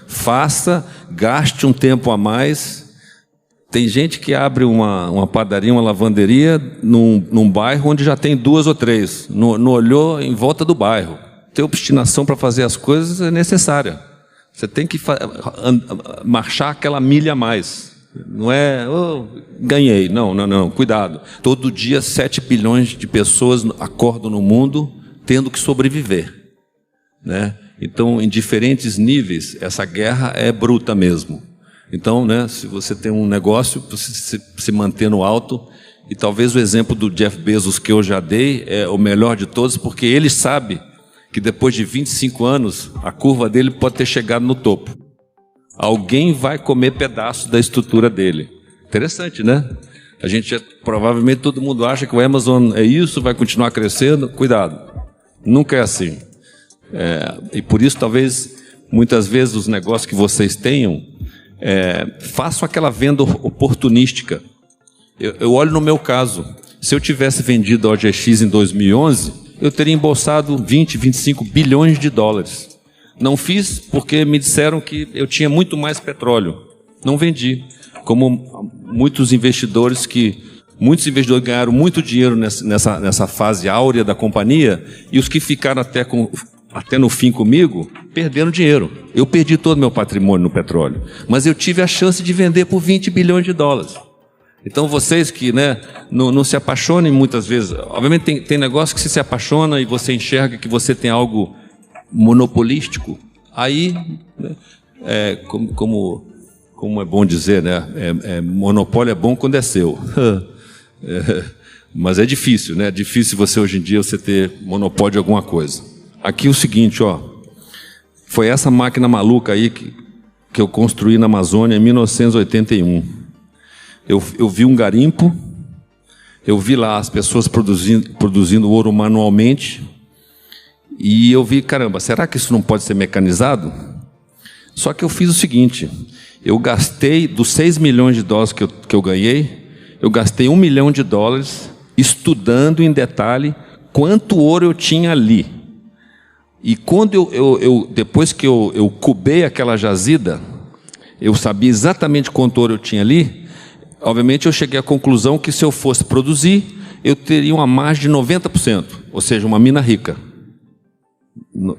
Faça, gaste um tempo a mais. Tem gente que abre uma padaria, uma lavanderia num bairro onde já tem 2 ou 3. Não olhou em volta do bairro. Ter obstinação para fazer as coisas é necessária. Você tem que marchar aquela milha a mais. Não é, ganhei. Não, cuidado. Todo dia 7 bilhões de pessoas acordam no mundo tendo que sobreviver, né? Então, em diferentes níveis, essa guerra é bruta mesmo. Então, né, se você tem um negócio, você se manter no alto, e talvez o exemplo do Jeff Bezos que eu já dei é o melhor de todos, porque ele sabe que depois de 25 anos, a curva dele pode ter chegado no topo. Alguém vai comer pedaço da estrutura dele. Interessante, né? A gente, provavelmente todo mundo acha que o Amazon é isso, vai continuar crescendo. Cuidado, nunca é assim. E por isso, talvez, muitas vezes, os negócios que vocês tenham, façam aquela venda oportunística. Eu olho no meu caso, se eu tivesse vendido a OGX em 2011, eu teria embolsado 20, 25 bilhões de dólares. Não fiz porque me disseram que eu tinha muito mais petróleo. Não vendi. Como muitos investidores ganharam muito dinheiro nessa fase áurea da companhia, e os que ficaram até no fim comigo, perderam dinheiro. Eu perdi todo o meu patrimônio no petróleo, mas eu tive a chance de vender por 20 bilhões de dólares. Então vocês que, né, não se apaixonem muitas vezes. Obviamente tem negócio que você se apaixona e você enxerga que você tem algo monopolístico. Aí, né, como é bom dizer, né, monopólio é bom quando é seu. Mas é difícil, né? É difícil você hoje em dia você ter monopólio de alguma coisa. Aqui o seguinte, ó, foi essa máquina maluca aí que eu construí na Amazônia em 1981. Eu vi um garimpo, eu vi lá as pessoas produzindo ouro manualmente, e eu vi, caramba, será que isso não pode ser mecanizado? Só que eu fiz o seguinte, eu gastei, dos 6 milhões de dólares que eu ganhei, eu gastei $1 milhão estudando em detalhe quanto ouro eu tinha ali. E quando depois que eu cubei aquela jazida, eu sabia exatamente quanto ouro eu tinha ali. Obviamente eu cheguei à conclusão que se eu fosse produzir, eu teria uma margem de 90%, ou seja, uma mina rica.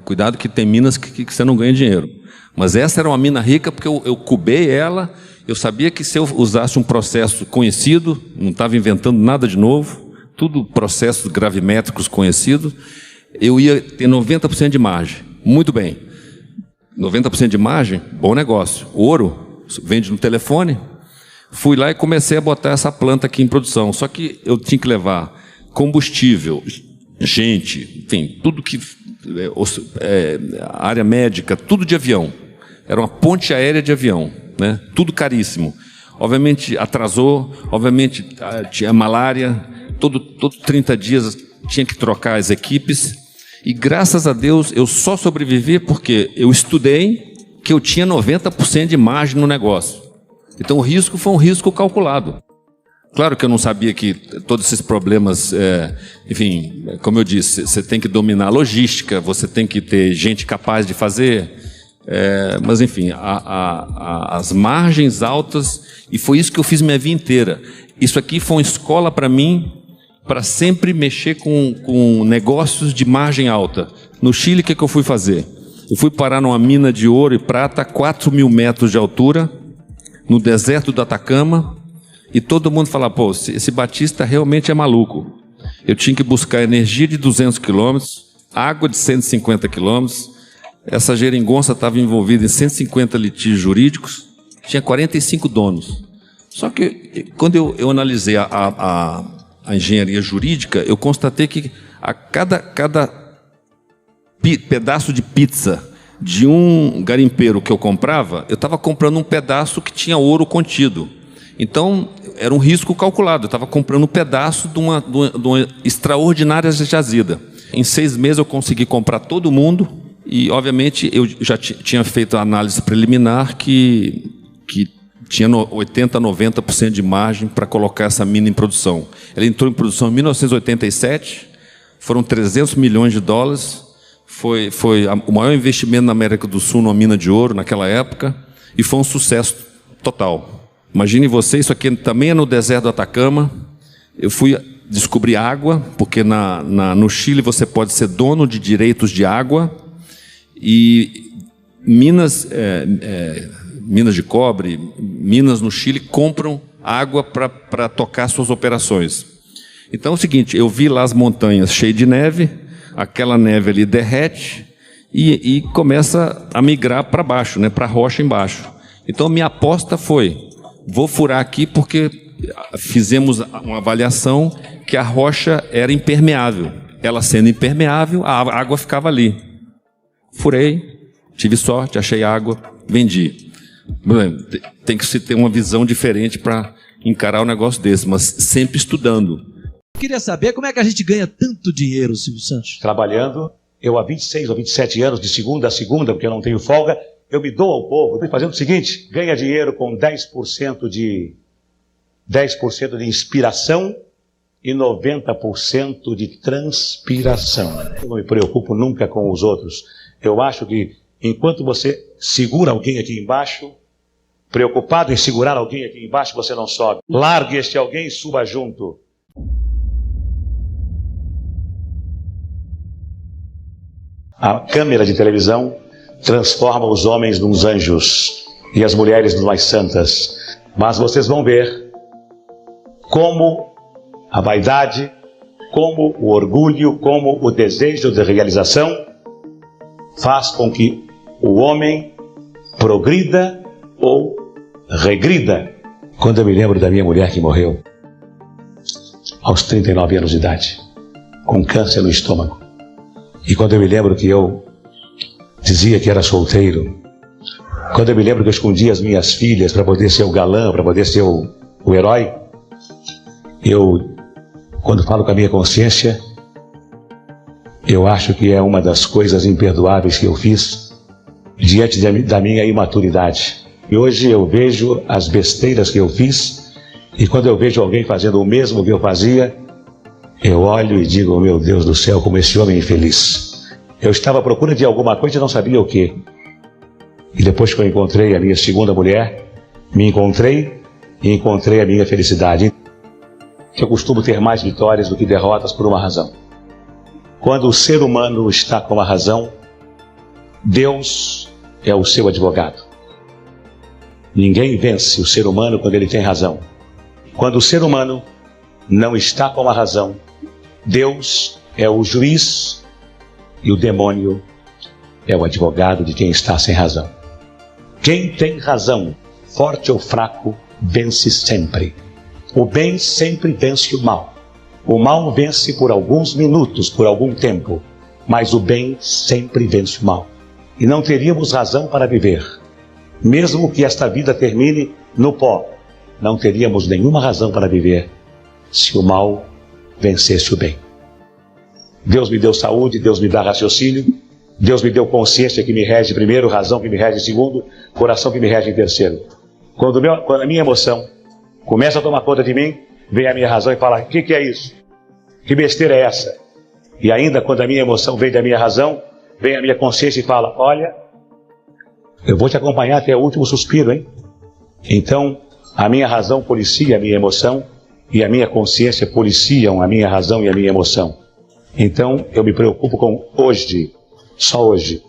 Cuidado que tem minas que você não ganha dinheiro. Mas essa era uma mina rica porque eu cubei ela, eu sabia que se eu usasse um processo conhecido, não estava inventando nada de novo, tudo processos gravimétricos conhecidos, eu ia ter 90% de margem. Muito bem. 90% de margem, bom negócio. Ouro, vende no telefone. Fui lá e comecei a botar essa planta aqui em produção. Só que eu tinha que levar combustível, gente, enfim, tudo que... área médica, tudo de avião. Era uma ponte aérea de avião, né? Tudo caríssimo. Obviamente atrasou, obviamente tinha malária, todo 30 dias tinha que trocar as equipes, e graças a Deus eu só sobrevivi porque eu estudei que eu tinha 90% de margem no negócio. Então o risco foi um risco calculado. Claro que eu não sabia que todos esses problemas, enfim, como eu disse, você tem que dominar a logística, você tem que ter gente capaz de fazer, mas enfim, as margens altas, e foi isso que eu fiz minha vida inteira. Isso aqui foi uma escola para mim, para sempre mexer com negócios de margem alta. No Chile, o que eu fui fazer? Eu fui parar numa mina de ouro e prata, 4.000 metros de altura, no deserto do Atacama, e todo mundo fala, pô, esse Batista realmente é maluco. Eu tinha que buscar energia de 200 quilômetros, água de 150 quilômetros, essa geringonça estava envolvida em 150 litígios jurídicos, tinha 45 donos. Só que quando eu analisei a engenharia jurídica, eu constatei que a cada pedaço de pizza de um garimpeiro que eu comprava, eu estava comprando um pedaço que tinha ouro contido. Então, era um risco calculado. Eu estava comprando um pedaço de uma extraordinária jazida. Em 6 meses eu consegui comprar todo mundo e, obviamente, eu já tinha feito a análise preliminar que tinha 80%, 90% de margem para colocar essa mina em produção. Ela entrou em produção em 1987, foram $300 milhões. Foi o maior investimento na América do Sul numa mina de ouro naquela época e foi um sucesso total. Imagine você, isso aqui também é no deserto do Atacama. Eu fui descobrir água, porque no Chile você pode ser dono de direitos de água, e minas de cobre, minas no Chile compram água para tocar suas operações. Então é o seguinte, eu vi lá as montanhas cheias de neve, aquela neve ali derrete e começa a migrar para baixo, né, para a rocha embaixo. Então, minha aposta foi, vou furar aqui porque fizemos uma avaliação que a rocha era impermeável. Ela sendo impermeável, a água ficava ali. Furei, tive sorte, achei água, vendi. Tem que se ter uma visão diferente para encarar um negócio desse, mas sempre estudando. Eu queria saber como é que a gente ganha tanto dinheiro, Silvio Santos. Trabalhando, eu há 26 ou 27 anos, de segunda a segunda, porque eu não tenho folga, eu me dou ao povo. Estou fazendo o seguinte, ganha dinheiro com 10% de inspiração e 90% de transpiração. Eu não me preocupo nunca com os outros. Eu acho que enquanto você segura alguém aqui embaixo, preocupado em segurar alguém aqui embaixo, você não sobe. Largue este alguém e suba junto. A câmera de televisão transforma os homens nos anjos e as mulheres nos mais santas. Mas vocês vão ver como a vaidade, como o orgulho, como o desejo de realização faz com que o homem progrida ou regrida. Quando eu me lembro da minha mulher que morreu aos 39 anos de idade, com câncer no estômago, e quando eu me lembro que eu dizia que era solteiro, quando eu me lembro que eu escondia as minhas filhas para poder ser o galã, para poder ser o herói, eu, quando falo com a minha consciência, eu acho que é uma das coisas imperdoáveis que eu fiz diante da minha imaturidade. E hoje eu vejo as besteiras que eu fiz, e quando eu vejo alguém fazendo o mesmo que eu fazia, eu olho e digo, meu Deus do céu, como esse homem é infeliz. Eu estava à procura de alguma coisa e não sabia o que. E depois que eu encontrei a minha segunda mulher, me encontrei e encontrei a minha felicidade. Eu costumo ter mais vitórias do que derrotas por uma razão. Quando o ser humano está com a razão, Deus é o seu advogado. Ninguém vence o ser humano quando ele tem razão. Quando o ser humano não está com a razão, Deus é o juiz e o demônio é o advogado de quem está sem razão. Quem tem razão, forte ou fraco, vence sempre. O bem sempre vence o mal. O mal vence por alguns minutos, por algum tempo, mas o bem sempre vence o mal. E não teríamos razão para viver. Mesmo que esta vida termine no pó, não teríamos nenhuma razão para viver se o mal vencesse o bem. Deus me deu saúde, Deus me dá raciocínio, Deus me deu consciência que me rege primeiro, razão que me rege segundo, coração que me rege em terceiro. Quando a minha emoção começa a tomar conta de mim, vem a minha razão e fala, o que é isso? Que besteira é essa? E ainda quando a minha emoção vem da minha razão, vem a minha consciência e fala, olha, eu vou te acompanhar até o último suspiro, hein? Então, a minha razão policia a minha emoção e a minha consciência policiam a minha razão e a minha emoção. Então, eu me preocupo com hoje, só hoje.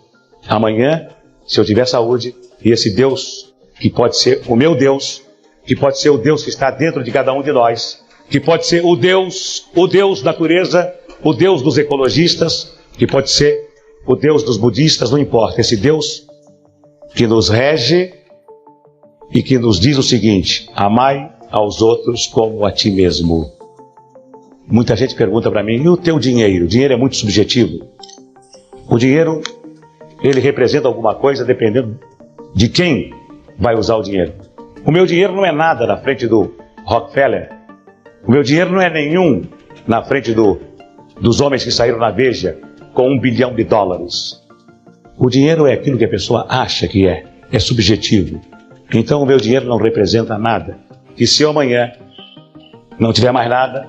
Amanhã, se eu tiver saúde, e esse Deus, que pode ser o meu Deus, que pode ser o Deus que está dentro de cada um de nós, que pode ser o Deus natureza, o Deus dos ecologistas, que pode ser o Deus dos budistas, não importa. Esse Deus que nos rege e que nos diz o seguinte, amai aos outros como a ti mesmo. Muita gente pergunta para mim, e o teu dinheiro? O dinheiro é muito subjetivo. O dinheiro, ele representa alguma coisa dependendo de quem vai usar o dinheiro. O meu dinheiro não é nada na frente do Rockefeller. O meu dinheiro não é nenhum na frente dos homens que saíram na Veja com $1 bilhão. O dinheiro é aquilo que a pessoa acha que é subjetivo. Então o meu dinheiro não representa nada. E se eu amanhã não tiver mais nada,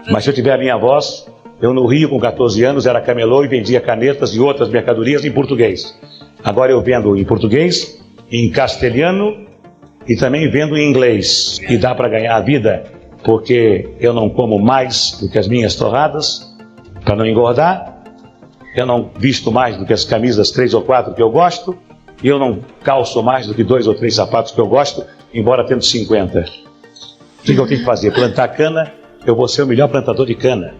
mas se eu tiver a minha voz, eu no Rio com 14 anos era camelô e vendia canetas e outras mercadorias em português. Agora eu vendo em português, em castelhano e também vendo em inglês. E dá para ganhar a vida, porque eu não como mais do que as minhas torradas, para não engordar. Eu não visto mais do que as camisas 3 ou 4 que eu gosto. E eu não calço mais do que 2 ou 3 sapatos que eu gosto, embora tendo 50. O que eu tenho que fazer? Plantar cana, eu vou ser o melhor plantador de cana.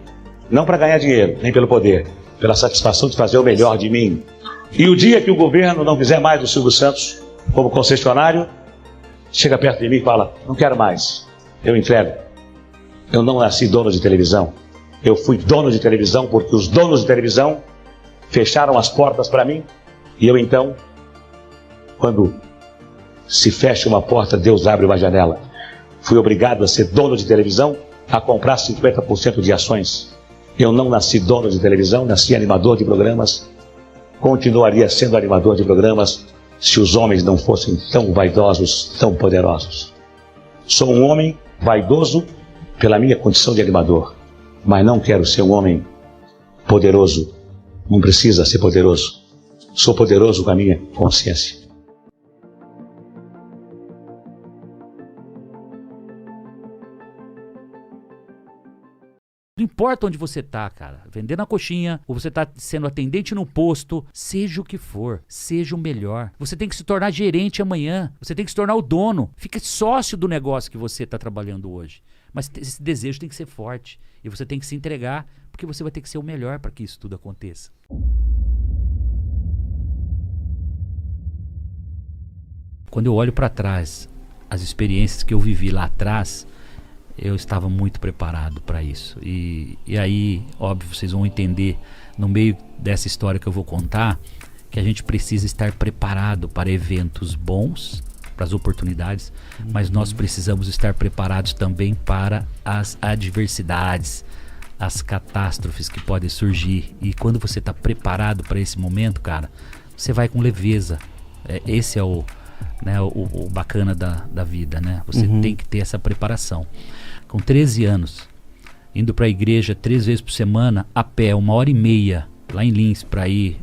Não para ganhar dinheiro, nem pelo poder, pela satisfação de fazer o melhor de mim. E o dia que o governo não quiser mais do Silvio Santos como concessionário, chega perto de mim e fala, não quero mais, eu entrego. Eu não nasci dono de televisão. Eu fui dono de televisão porque os donos de televisão fecharam as portas para mim. E eu então, quando se fecha uma porta, Deus abre uma janela. Fui obrigado a ser dono de televisão, a comprar 50% de ações. Eu não nasci dono de televisão, nasci animador de programas. Continuaria sendo animador de programas se os homens não fossem tão vaidosos, tão poderosos. Sou um homem vaidoso pela minha condição de animador, mas não quero ser um homem poderoso. Não precisa ser poderoso. Sou poderoso com a minha consciência. Não importa onde você tá, cara, vendendo a coxinha, ou você tá sendo atendente no posto, seja o que for, seja o melhor. Você tem que se tornar gerente amanhã, você tem que se tornar o dono, fica sócio do negócio que você tá trabalhando hoje. Mas esse desejo tem que ser forte, e você tem que se entregar, porque você vai ter que ser o melhor para que isso tudo aconteça. Quando eu olho para trás, as experiências que eu vivi lá atrás, eu estava muito preparado para isso. E aí, óbvio, vocês vão entender no meio dessa história que eu vou contar, que a gente precisa estar preparado para eventos bons, para as oportunidades, mas nós precisamos estar preparados também para as adversidades, as catástrofes que podem surgir. E quando você está preparado para esse momento, cara, você vai com leveza. Esse é o bacana da vida, né? Você tem que ter essa preparação. Com 13 anos, indo para a igreja 3 vezes por semana, a pé, 1h30, lá em Lins, para ir.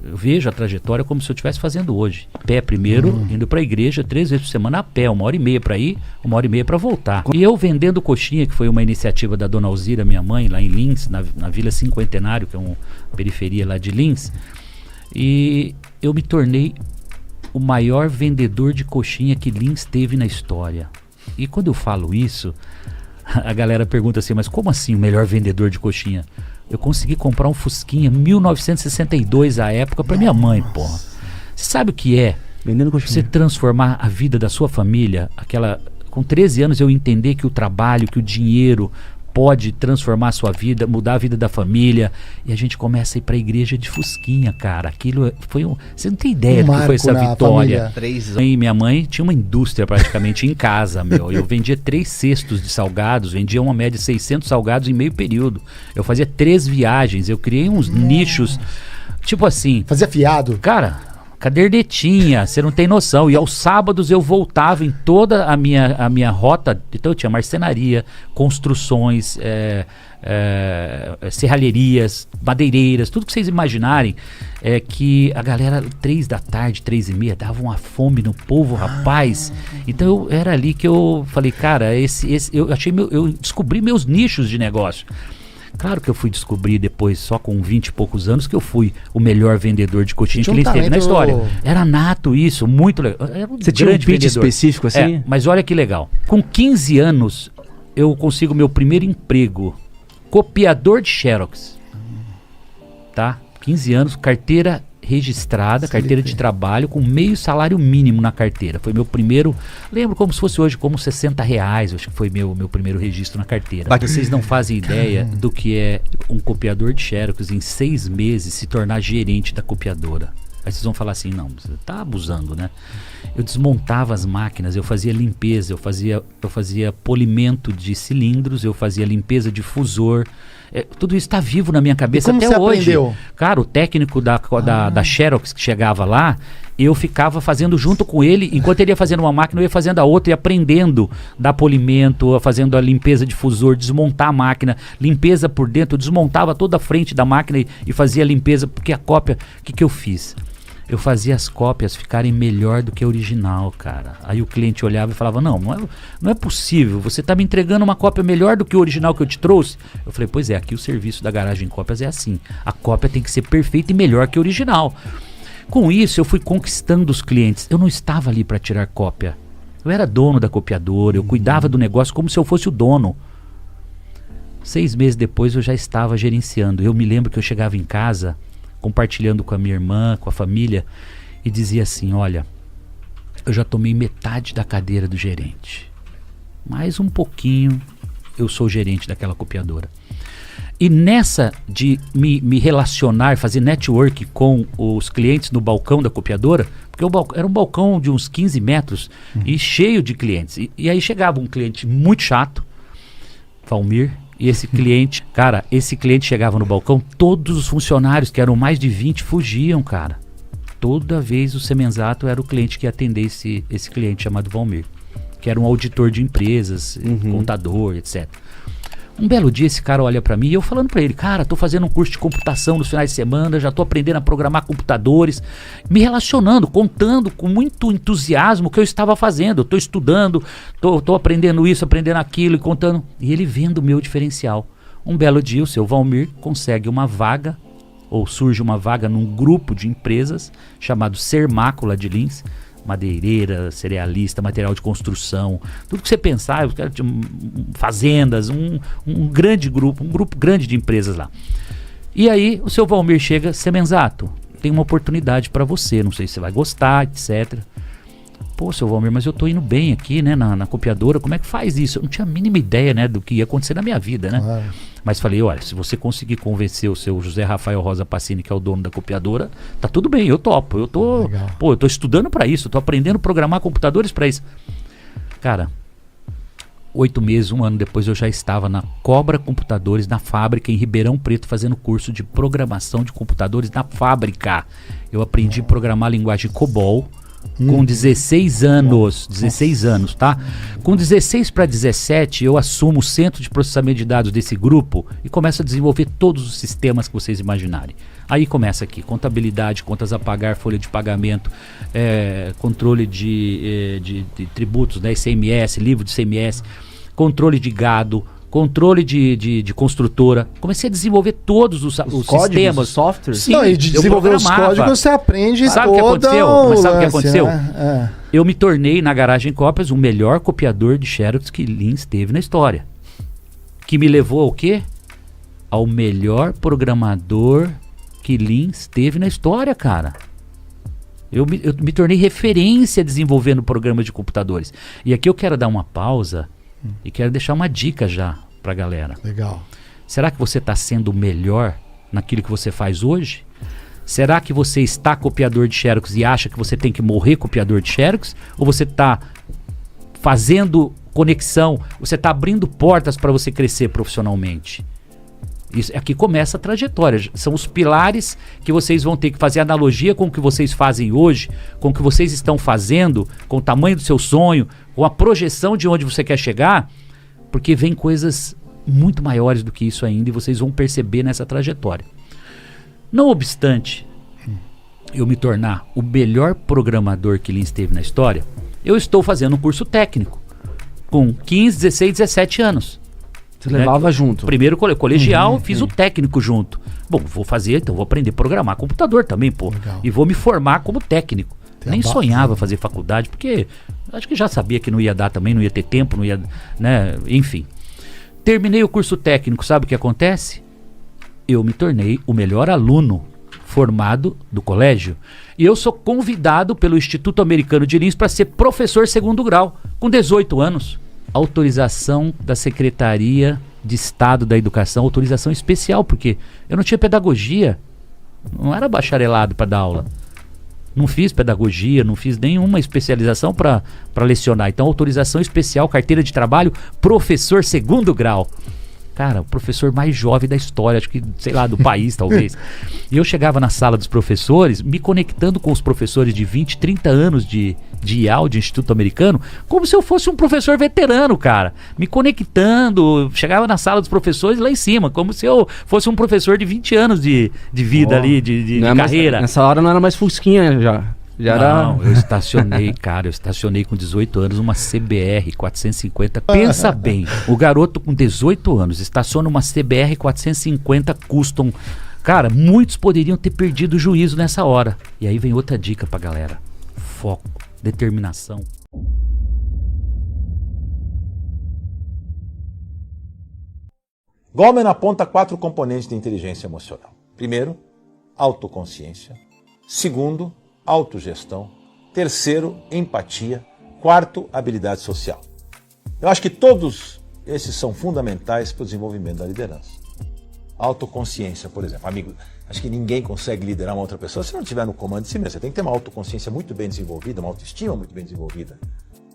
Eu vejo a trajetória como se eu estivesse fazendo hoje. A pé primeiro, indo para a igreja 3 vezes por semana, a pé, 1h30 para ir, 1h30 para voltar. E eu vendendo coxinha, que foi uma iniciativa da Dona Alzira, minha mãe, lá em Lins, na Vila Cinquentenário, que é uma periferia lá de Lins, e eu me tornei o maior vendedor de coxinha que Lins teve na história. E quando eu falo isso, a galera pergunta assim, mas como assim o melhor vendedor de coxinha? Eu consegui comprar um Fusquinha 1962 à época para minha mãe, porra. Você sabe o que é? Vendendo coxinha. Você transformar a vida da sua família, com 13 anos eu entender que o trabalho, que o dinheiro pode transformar a sua vida, mudar a vida da família, e a gente começa a ir pra igreja de Fusquinha, cara. Aquilo foi você não tem ideia do que foi essa vitória. Minha mãe tinha uma indústria praticamente em casa, meu. Eu vendia 3 cestos de salgados, vendia uma média de 600 salgados em meio período. Eu fazia 3 viagens, eu criei uns nichos, tipo assim... Fazia fiado? Cara... Cadernetinha, você não tem noção. E aos sábados eu voltava em toda a minha rota. Então eu tinha marcenaria, construções, serralherias, madeireiras, tudo que vocês imaginarem. Que a galera, 3 da tarde, 3h30, dava uma fome no povo, rapaz. Então era ali que eu falei, cara, eu descobri meus nichos de negócio. Claro que eu fui descobrir depois, só com 20 e poucos anos, que eu fui o melhor vendedor de coxinha que ele teve na história. Era nato isso, muito legal. Você tinha um pitch específico assim? Mas olha que legal. Com 15 anos, eu consigo meu primeiro emprego. Copiador de Xerox. Tá? 15 anos, carteira registrada, carteira de trabalho, com meio salário mínimo na carteira. Foi meu primeiro, lembro como se fosse hoje, como R$60, acho que foi meu primeiro registro na carteira. Vocês não fazem ideia do que é um copiador de Xerox em 6 meses se tornar gerente da copiadora. Aí vocês vão falar assim, não, você tá abusando, né? Eu desmontava as máquinas, eu fazia limpeza, eu fazia polimento de cilindros, eu fazia limpeza de fusor. Tudo isso está vivo na minha cabeça até hoje. Aprendeu? Cara, o técnico da Xerox que chegava lá, eu ficava fazendo junto com ele, enquanto ele ia fazendo uma máquina, eu ia fazendo a outra e aprendendo da polimento, fazendo a limpeza de fusor, desmontar a máquina, limpeza por dentro, eu desmontava toda a frente da máquina e fazia a limpeza, porque a cópia, o que eu fiz? Eu fazia as cópias ficarem melhor do que a original, cara. Aí o cliente olhava e falava, não é possível, você está me entregando uma cópia melhor do que o original que eu te trouxe? Eu falei, pois é, aqui o serviço da Garagem Cópias é assim. A cópia tem que ser perfeita e melhor que a original. Com isso, eu fui conquistando os clientes. Eu não estava ali para tirar cópia. Eu era dono da copiadora, eu cuidava do negócio como se eu fosse o dono. 6 meses depois, eu já estava gerenciando. Eu me lembro que eu chegava em casa, compartilhando com a minha irmã, com a família, e dizia assim, olha, eu já tomei metade da cadeira do gerente. Mais um pouquinho, eu sou gerente daquela copiadora. E nessa de me relacionar, fazer network com os clientes no balcão da copiadora, porque era um balcão de uns 15 metros e cheio de clientes. E aí chegava um cliente muito chato, Valmir, e esse cliente, cara, esse cliente chegava no balcão, todos os funcionários, que eram mais de 20, fugiam, cara. Toda vez o Semenzato era o cliente que ia atender esse cliente chamado Valmir, que era um auditor de empresas, contador, etc. Um belo dia esse cara olha pra mim e eu falando pra ele, cara, tô fazendo um curso de computação nos finais de semana, já tô aprendendo a programar computadores, me relacionando, contando com muito entusiasmo o que eu estava fazendo. Eu tô estudando, tô aprendendo isso, aprendendo aquilo e contando. E ele vendo o meu diferencial. Um belo dia o seu Valmir consegue uma vaga, ou surge uma vaga num grupo de empresas chamado Sermácula de Lins, madeireira, cerealista, material de construção, tudo que você pensar, fazendas, um grande grupo, um grupo grande de empresas lá. E aí o seu Valmir chega, Semenzato, tem uma oportunidade para você, não sei se você vai gostar, etc. Pô, seu Valmir, mas eu tô indo bem aqui, né, na copiadora, como é que faz isso? Eu não tinha a mínima ideia, né, do que ia acontecer na minha vida, né? Mas falei, olha, se você conseguir convencer o seu José Rafael Rosa Pacini, que é o dono da copiadora, tá tudo bem, eu topo. Eu tô estudando para isso, eu tô aprendendo a programar computadores para isso. Cara, 8 meses, 1 ano depois, eu já estava na Cobra Computadores, na fábrica em Ribeirão Preto, fazendo curso de programação de computadores na fábrica. Eu aprendi a programar a linguagem COBOL, com 16 anos, 16 anos, tá? Com 16 para 17, eu assumo o centro de processamento de dados desse grupo e começo a desenvolver todos os sistemas que vocês imaginarem. Aí começa aqui, contabilidade, contas a pagar, folha de pagamento, controle de tributos, né, ICMS, livro de ICMS, controle de gado, controle de construtora. Comecei a desenvolver todos os códigos, sistemas. os softwares? Sim, não, e de desenvolver os códigos você aprende. Sabe o que aconteceu? Mas sabe o que aconteceu? Eu me tornei, na Garagem Cópias, o melhor copiador de Xerox que Lins teve na história. Que me levou ao quê? Ao melhor programador que Lins teve na história, cara. Eu me tornei referência desenvolvendo programas de computadores. E aqui eu quero dar uma pausa e quero deixar uma dica já pra galera. Legal. Será que você está sendo melhor naquilo que você faz hoje? Será que você está copiador de Xerox e acha que você tem que morrer copiador de Xerox? Ou você está fazendo conexão, você está abrindo portas para você crescer profissionalmente? Isso, aqui começa a trajetória. São os pilares que vocês vão ter que fazer analogia com o que vocês fazem hoje, com o que vocês estão fazendo, com o tamanho do seu sonho, com a projeção de onde você quer chegar, porque vem coisas muito maiores do que isso ainda e vocês vão perceber nessa trajetória. Não obstante eu me tornar o melhor programador que Lins teve na história, eu estou fazendo um curso técnico com 15, 16, 17 anos. Você levava junto? Primeiro colegial, fiz o técnico junto. Bom, vou fazer, então vou aprender a programar computador também, pô. Legal. E vou me formar como técnico. Nem sonhava fazer faculdade, porque acho que já sabia que não ia dar também, não ia ter tempo, não ia, né, enfim. Terminei o curso técnico, sabe o que acontece? Eu me tornei o melhor aluno formado do colégio. E eu sou convidado pelo Instituto Americano de Lins para ser professor segundo grau, com 18 anos. Autorização da Secretaria de Estado da Educação, autorização especial, porque eu não tinha pedagogia, não era bacharelado para dar aula, não fiz pedagogia, não fiz nenhuma especialização para lecionar, então autorização especial, carteira de trabalho, professor segundo grau. Cara, o professor mais jovem da história, acho que, sei lá, do país talvez. E eu chegava na sala dos professores, me conectando com os professores de 20, 30 anos de IAL, de Instituto Americano, como se eu fosse um professor veterano, cara. Me conectando, chegava na sala dos professores lá em cima, como se eu fosse um professor de 20 anos de vida ali, de carreira. Nessa hora não era mais fusquinha já. Não, eu estacionei, cara, com 18 anos uma CBR 450. Pensa bem, o garoto com 18 anos estaciona uma CBR 450 Custom. Cara, muitos poderiam ter perdido o juízo nessa hora. E aí vem outra dica pra galera. Foco, determinação. Goleman aponta 4 componentes de inteligência emocional. Primeiro, autoconsciência. Segundo, autogestão. Terceiro, empatia. Quarto, habilidade social. Eu acho que todos esses são fundamentais para o desenvolvimento da liderança. Autoconsciência, por exemplo. Amigo, acho que ninguém consegue liderar uma outra pessoa se não estiver no comando de si mesmo. Você tem que ter uma autoconsciência muito bem desenvolvida, uma autoestima muito bem desenvolvida.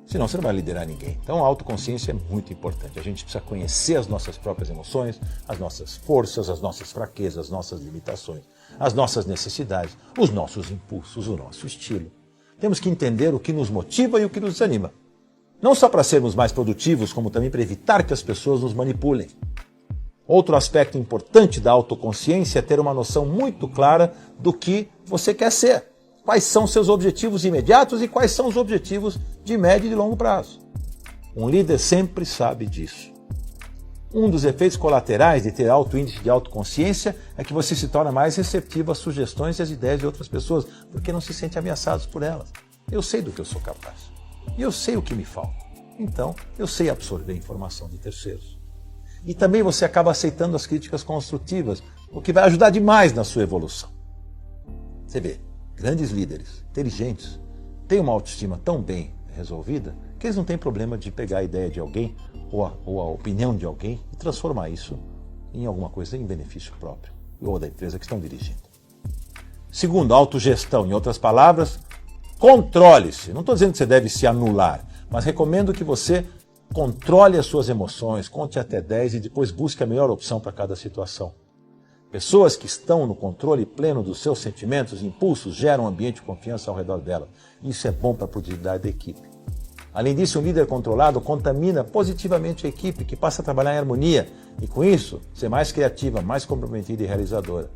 Senão você não vai liderar ninguém. Então a autoconsciência é muito importante. A gente precisa conhecer as nossas próprias emoções, as nossas forças, as nossas fraquezas, as nossas limitações, as nossas necessidades, os nossos impulsos, o nosso estilo. Temos que entender o que nos motiva e o que nos desanima. Não só para sermos mais produtivos, como também para evitar que as pessoas nos manipulem. Outro aspecto importante da autoconsciência é ter uma noção muito clara do que você quer ser. Quais são seus objetivos imediatos e quais são os objetivos de médio e de longo prazo. Um líder sempre sabe disso. Um dos efeitos colaterais de ter alto índice de autoconsciência é que você se torna mais receptivo às sugestões e às ideias de outras pessoas, porque não se sente ameaçado por elas. Eu sei do que eu sou capaz. E eu sei o que me falta. Então, eu sei absorver informação de terceiros. E também você acaba aceitando as críticas construtivas, o que vai ajudar demais na sua evolução. Você vê, grandes líderes, inteligentes, têm uma autoestima tão bem resolvida que eles não têm problema de pegar a ideia de alguém ou a opinião de alguém e transformar isso em alguma coisa em benefício próprio ou da empresa que estão dirigindo. Segundo, autogestão. Em outras palavras, controle-se. Não estou dizendo que você deve se anular, mas recomendo que você controle as suas emoções, conte até 10 e depois busque a melhor opção para cada situação. Pessoas que estão no controle pleno dos seus sentimentos e impulsos geram um ambiente de confiança ao redor dela. Isso é bom para a produtividade da equipe. Além disso, um líder controlado contamina positivamente a equipe, que passa a trabalhar em harmonia e, com isso, ser mais criativa, mais comprometida e realizadora.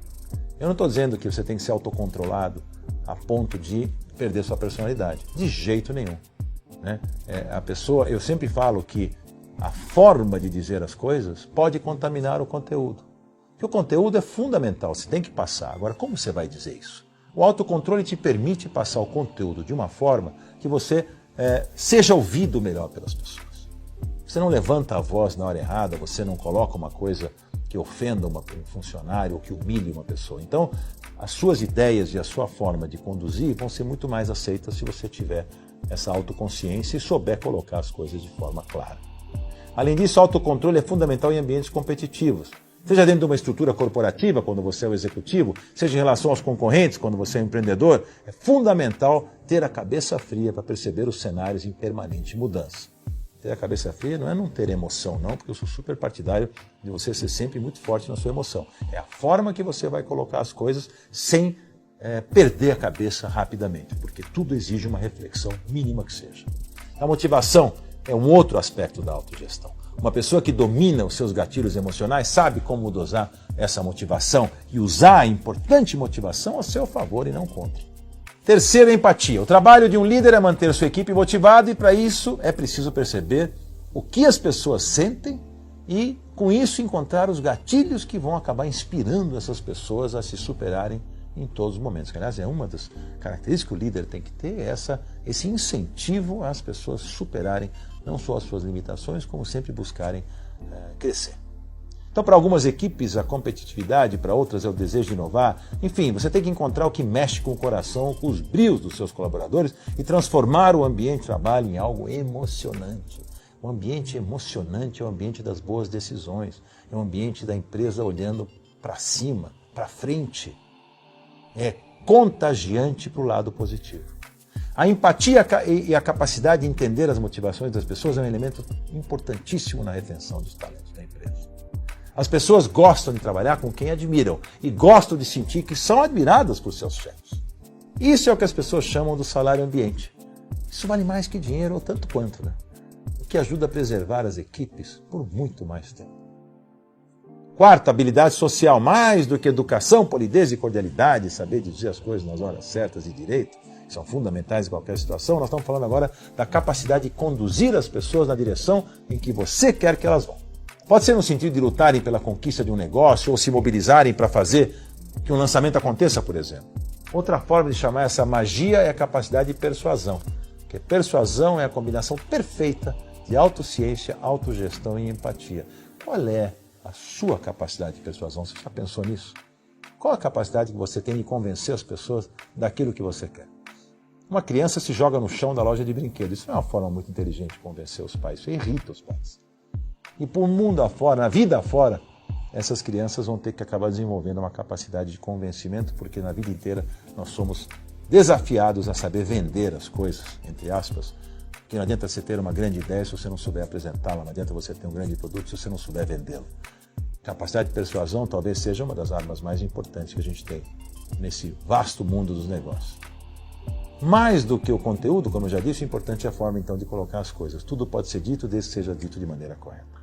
Eu não estou dizendo que você tem que ser autocontrolado a ponto de perder sua personalidade. De jeito nenhum. Né? Eu sempre falo que a forma de dizer as coisas pode contaminar o conteúdo. Porque o conteúdo é fundamental, você tem que passar. Agora, como você vai dizer isso? O autocontrole te permite passar o conteúdo de uma forma que você seja ouvido melhor pelas pessoas. Você não levanta a voz na hora errada, você não coloca uma coisa que ofenda um funcionário ou que humilhe uma pessoa. Então, as suas ideias e a sua forma de conduzir vão ser muito mais aceitas se você tiver essa autoconsciência e souber colocar as coisas de forma clara. Além disso, o autocontrole é fundamental em ambientes competitivos. Seja dentro de uma estrutura corporativa, quando você é o executivo, seja em relação aos concorrentes, quando você é o empreendedor, é fundamental ter a cabeça fria para perceber os cenários em permanente mudança. Ter a cabeça fria não é não ter emoção, não, porque eu sou super partidário de você ser sempre muito forte na sua emoção. É a forma que você vai colocar as coisas sem perder a cabeça rapidamente, porque tudo exige uma reflexão mínima que seja. A motivação é um outro aspecto da autogestão. Uma pessoa que domina os seus gatilhos emocionais sabe como dosar essa motivação e usar a importante motivação a seu favor e não contra. Terceiro, empatia. O trabalho de um líder é manter sua equipe motivada e, para isso, é preciso perceber o que as pessoas sentem e, com isso, encontrar os gatilhos que vão acabar inspirando essas pessoas a se superarem em todos os momentos. Que, aliás, é uma das características que o líder tem que ter, esse incentivo às pessoas superarem não só as suas limitações, como sempre buscarem crescer. Então, para algumas equipes, a competitividade, para outras é o desejo de inovar. Enfim, você tem que encontrar o que mexe com o coração, com os brios dos seus colaboradores e transformar o ambiente de trabalho em algo emocionante. O ambiente emocionante é o ambiente das boas decisões, é o ambiente da empresa olhando para cima, para frente. É contagiante para o lado positivo. A empatia e a capacidade de entender as motivações das pessoas é um elemento importantíssimo na retenção dos talentos da empresa. As pessoas gostam de trabalhar com quem admiram e gostam de sentir que são admiradas por seus chefes. Isso é o que as pessoas chamam do salário ambiente. Isso vale mais que dinheiro ou tanto quanto, né? O que ajuda a preservar as equipes por muito mais tempo. Quarto, habilidade social. Mais do que educação, polidez e cordialidade, saber dizer as coisas nas horas certas e direito, que são fundamentais em qualquer situação, nós estamos falando agora da capacidade de conduzir as pessoas na direção em que você quer que elas vão. Pode ser no sentido de lutarem pela conquista de um negócio ou se mobilizarem para fazer que um lançamento aconteça, por exemplo. Outra forma de chamar essa magia é a capacidade de persuasão, porque persuasão é a combinação perfeita de autociência, autogestão e empatia. Qual é a sua capacidade de persuasão? Você já pensou nisso? Qual a capacidade que você tem de convencer as pessoas daquilo que você quer? Uma criança se joga no chão da loja de brinquedos. Isso não é uma forma muito inteligente de convencer os pais. Isso irrita os pais. E por mundo afora, na vida afora, essas crianças vão ter que acabar desenvolvendo uma capacidade de convencimento, porque na vida inteira nós somos desafiados a saber vender as coisas, entre aspas, que não adianta você ter uma grande ideia se você não souber apresentá-la, não adianta você ter um grande produto se você não souber vendê-lo. Capacidade de persuasão talvez seja uma das armas mais importantes que a gente tem nesse vasto mundo dos negócios. Mais do que o conteúdo, como eu já disse, o importante é a forma então de colocar as coisas. Tudo pode ser dito desde que seja dito de maneira correta.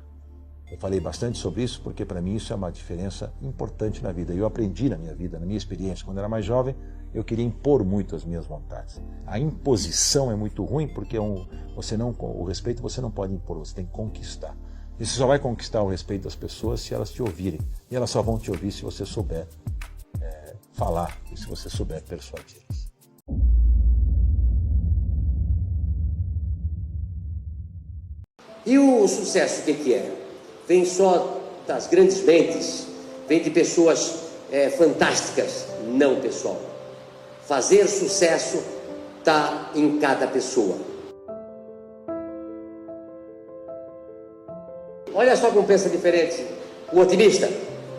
Eu falei bastante sobre isso porque para mim isso é uma diferença importante na vida. Eu aprendi na minha vida, na minha experiência. Quando eu era mais jovem, eu queria impor muito as minhas vontades. A imposição é muito ruim porque o respeito você não pode impor, você tem que conquistar. E você só vai conquistar o respeito das pessoas se elas te ouvirem. E elas só vão te ouvir se você souber falar e se você souber persuadi-las. E o sucesso, o que é? Vem só das grandes mentes, vem de pessoas fantásticas. Não, pessoal. Fazer sucesso está em cada pessoa. Olha só como pensa diferente. O otimista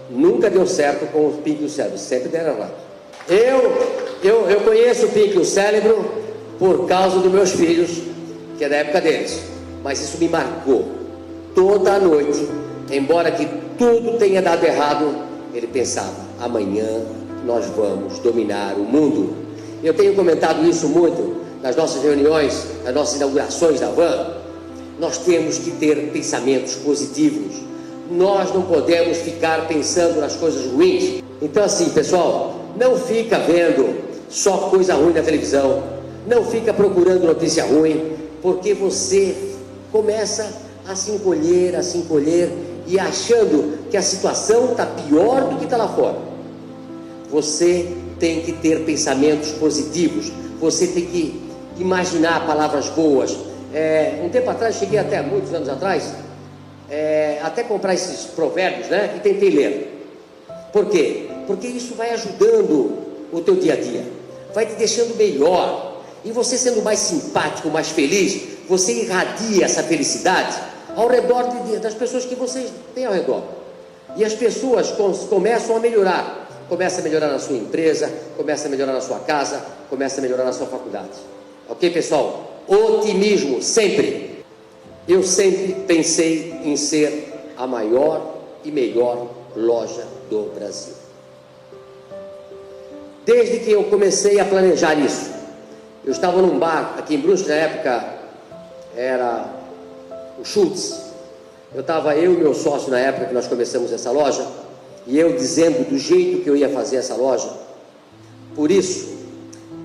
nunca deu certo com o Pink e o Cérebro, sempre deram errado. Eu conheço o Pink e o Cérebro por causa dos meus filhos, que é da época deles. Mas isso me marcou. Toda a noite, embora que tudo tenha dado errado, ele pensava, amanhã nós vamos dominar o mundo. Eu tenho comentado isso muito nas nossas reuniões, nas nossas inaugurações da Van. Nós temos que ter pensamentos positivos. Nós não podemos ficar pensando nas coisas ruins. Então assim, pessoal, não fica vendo só coisa ruim na televisão. Não fica procurando notícia ruim, porque você começa a se encolher e achando que a situação está pior do que está lá fora. Você tem que ter pensamentos positivos, você tem que imaginar palavras boas. Um tempo atrás, cheguei até muitos anos atrás, até comprar esses provérbios, né? E tentei ler. Por quê? Porque isso vai ajudando o teu dia a dia, vai te deixando melhor. E você sendo mais simpático, mais feliz, você irradia essa felicidade ao redor das pessoas que vocês têm ao redor. E as pessoas começam a melhorar. Começa a melhorar na sua empresa, começa a melhorar na sua casa, começa a melhorar na sua faculdade. Ok, pessoal? Otimismo, sempre. Eu sempre pensei em ser a maior e melhor loja do Brasil. Desde que eu comecei a planejar isso. Eu estava num bar aqui em Brusque, na época era o Schultz. Eu e meu sócio na época que nós começamos essa loja, e eu dizendo do jeito que eu ia fazer essa loja. Por isso,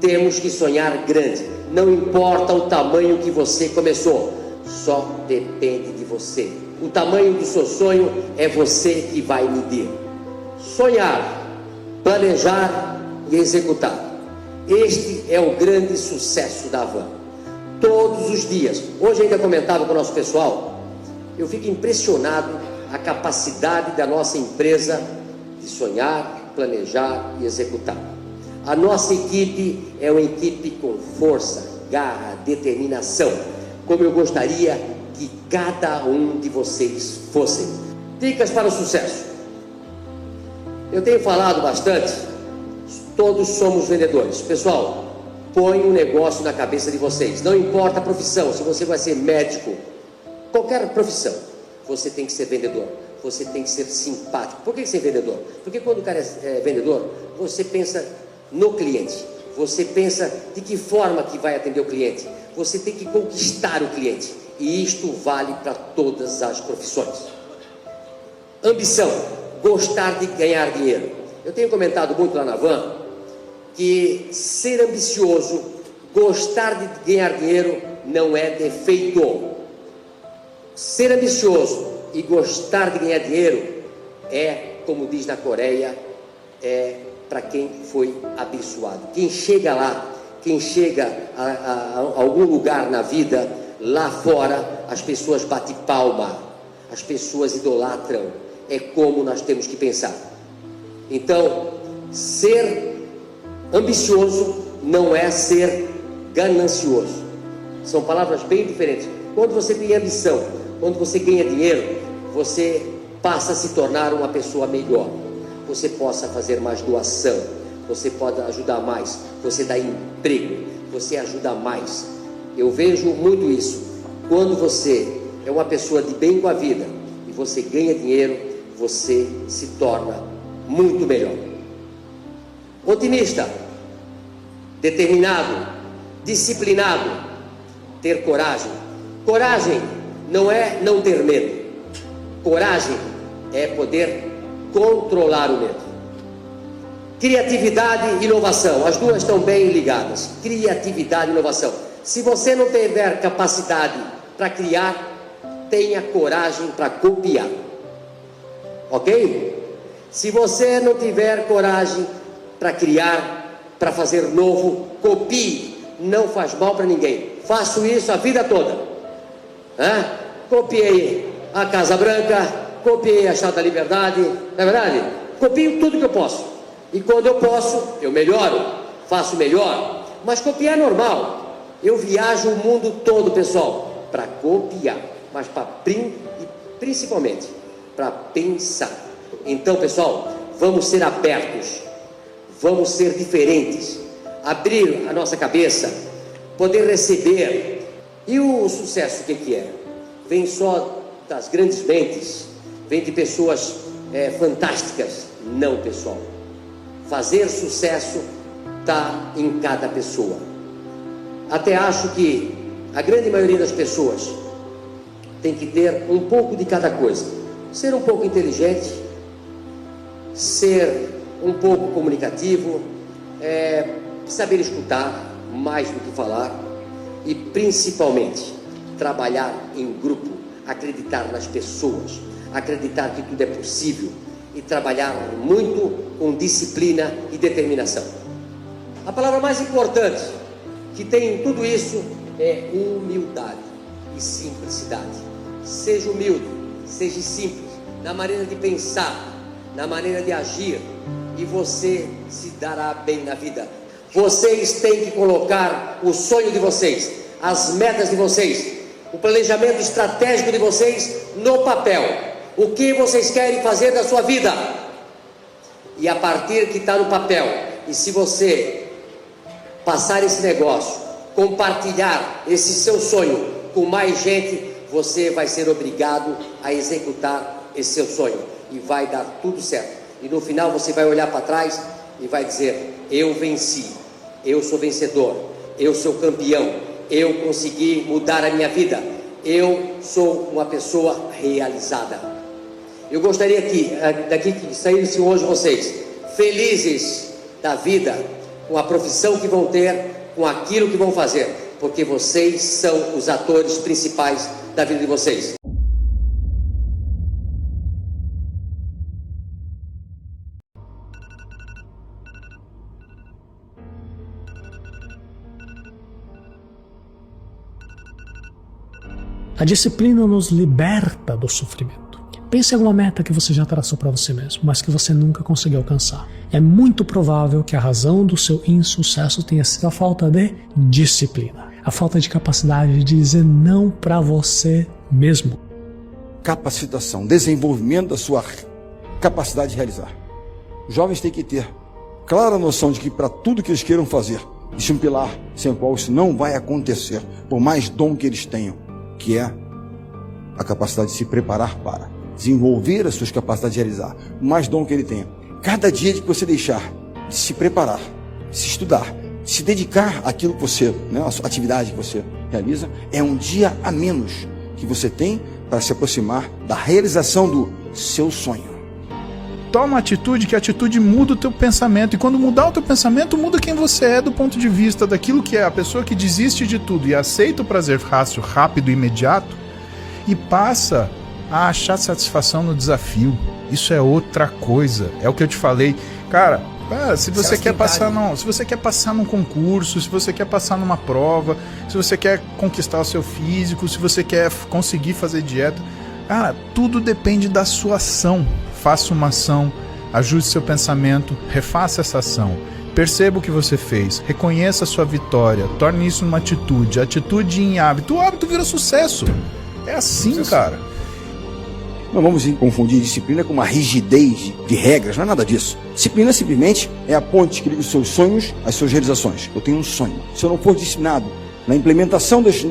temos que sonhar grande. Não importa o tamanho que você começou, só depende de você. O tamanho do seu sonho é você que vai medir. Sonhar, planejar e executar. Este é o grande sucesso da Van. Todos os dias. Hoje ainda comentava com o nosso pessoal, eu fico impressionado a capacidade da nossa empresa de sonhar, planejar e executar. A nossa equipe é uma equipe com força, garra, determinação, como eu gostaria que cada um de vocês fossem. Dicas para o sucesso. Eu tenho falado bastante, todos somos vendedores. Pessoal, põe um negócio na cabeça de vocês, não importa a profissão, se você vai ser médico, qualquer profissão, você tem que ser vendedor, você tem que ser simpático. Por que ser vendedor? Porque quando o cara é vendedor, você pensa no cliente, você pensa de que forma que vai atender o cliente, você tem que conquistar o cliente, e isto vale para todas as profissões. Ambição, gostar de ganhar dinheiro. Eu tenho comentado muito lá na Van, que ser ambicioso, gostar de ganhar dinheiro não é defeito. Ser ambicioso e gostar de ganhar dinheiro é, como diz na Coreia, para quem foi abençoado. Quem chega lá, quem chega a algum lugar na vida, lá fora as pessoas batem palma, as pessoas idolatram. É como nós temos que pensar. Então, ser ambicioso não é ser ganancioso. São palavras bem diferentes. Quando você tem ambição, quando você ganha dinheiro, você passa a se tornar uma pessoa melhor. Você possa fazer mais doação, você pode ajudar mais, você dá emprego, você ajuda mais. Eu vejo muito isso. Quando você é uma pessoa de bem com a vida e você ganha dinheiro, você se torna muito melhor. Otimista, determinado, disciplinado, ter coragem. Coragem não é não ter medo. Coragem é poder controlar o medo. Criatividade e inovação, as duas estão bem ligadas. Criatividade e inovação. Se você não tiver capacidade para criar, tenha coragem para copiar. Ok? Se você não tiver coragem para criar, para fazer novo, copie. Não faz mal para ninguém. Faço isso a vida toda. Copiei a Casa Branca, copiei a Estátua da Liberdade, não é verdade? Copio tudo que eu posso. E quando eu posso, eu melhoro, faço melhor. Mas copiar é normal. Eu viajo o mundo todo, pessoal, para copiar, mas principalmente para pensar. Então, pessoal, vamos ser abertos, vamos ser diferentes, abrir a nossa cabeça, poder receber. E o sucesso, o que é? Vem só das grandes mentes, vem de pessoas fantásticas? Não, pessoal. Fazer sucesso está em cada pessoa. Até acho que a grande maioria das pessoas tem que ter um pouco de cada coisa. Ser um pouco inteligente, ser um pouco comunicativo, saber escutar mais do que falar e principalmente trabalhar em grupo, acreditar nas pessoas, acreditar que tudo é possível e trabalhar muito com disciplina e determinação. A palavra mais importante que tem em tudo isso é humildade e simplicidade. Seja humilde, seja simples na maneira de pensar, na maneira de agir, e você se dará bem na vida. Vocês têm que colocar o sonho de vocês, as metas de vocês, o planejamento estratégico de vocês no papel. O que vocês querem fazer da sua vida? E a partir que está no papel, e se você passar esse negócio, compartilhar esse seu sonho com mais gente, você vai ser obrigado a executar esse seu sonho e vai dar tudo certo. E no final você vai olhar para trás e vai dizer: eu venci, eu sou vencedor, eu sou campeão, eu consegui mudar a minha vida, eu sou uma pessoa realizada. Eu gostaria daqui que saíssem hoje vocês felizes da vida, com a profissão que vão ter, com aquilo que vão fazer, porque vocês são os atores principais da vida de vocês. A disciplina nos liberta do sofrimento. Pense em alguma meta que você já traçou para você mesmo, mas que você nunca conseguiu alcançar. É muito provável que a razão do seu insucesso tenha sido a falta de disciplina, a falta de capacidade de dizer não para você mesmo. Capacitação, desenvolvimento da sua capacidade de realizar. Os jovens têm que ter clara noção de que para tudo que eles queiram fazer, existe um pilar sem o qual isso não vai acontecer, por mais dom que eles tenham, que é a capacidade de se preparar para desenvolver as suas capacidades de realizar, o mais dom que ele tenha. Cada dia que você deixar de se preparar, de se estudar, de se dedicar àquilo que você, a sua atividade que você realiza, é um dia a menos que você tem para se aproximar da realização do seu sonho. Toma uma atitude, que a atitude muda o teu pensamento, e quando mudar o teu pensamento, muda quem você é do ponto de vista daquilo que é a pessoa que desiste de tudo e aceita o prazer fácil, rápido e imediato, e passa a achar satisfação no desafio. Isso é outra coisa. É o que eu te falei. Cara, se você quer passar num concurso, se você quer passar numa prova, se você quer conquistar o seu físico, se você quer conseguir fazer dieta, cara, tudo depende da sua ação. Faça uma ação, ajuste seu pensamento, refaça essa ação. Perceba o que você fez, reconheça a sua vitória, torne isso uma atitude, atitude em hábito. O hábito vira sucesso. É assim, cara. Não vamos confundir disciplina com uma rigidez de regras, não é nada disso. Disciplina simplesmente é a ponte que liga os seus sonhos às suas realizações. Eu tenho um sonho. Se eu não for disciplinado na implementação das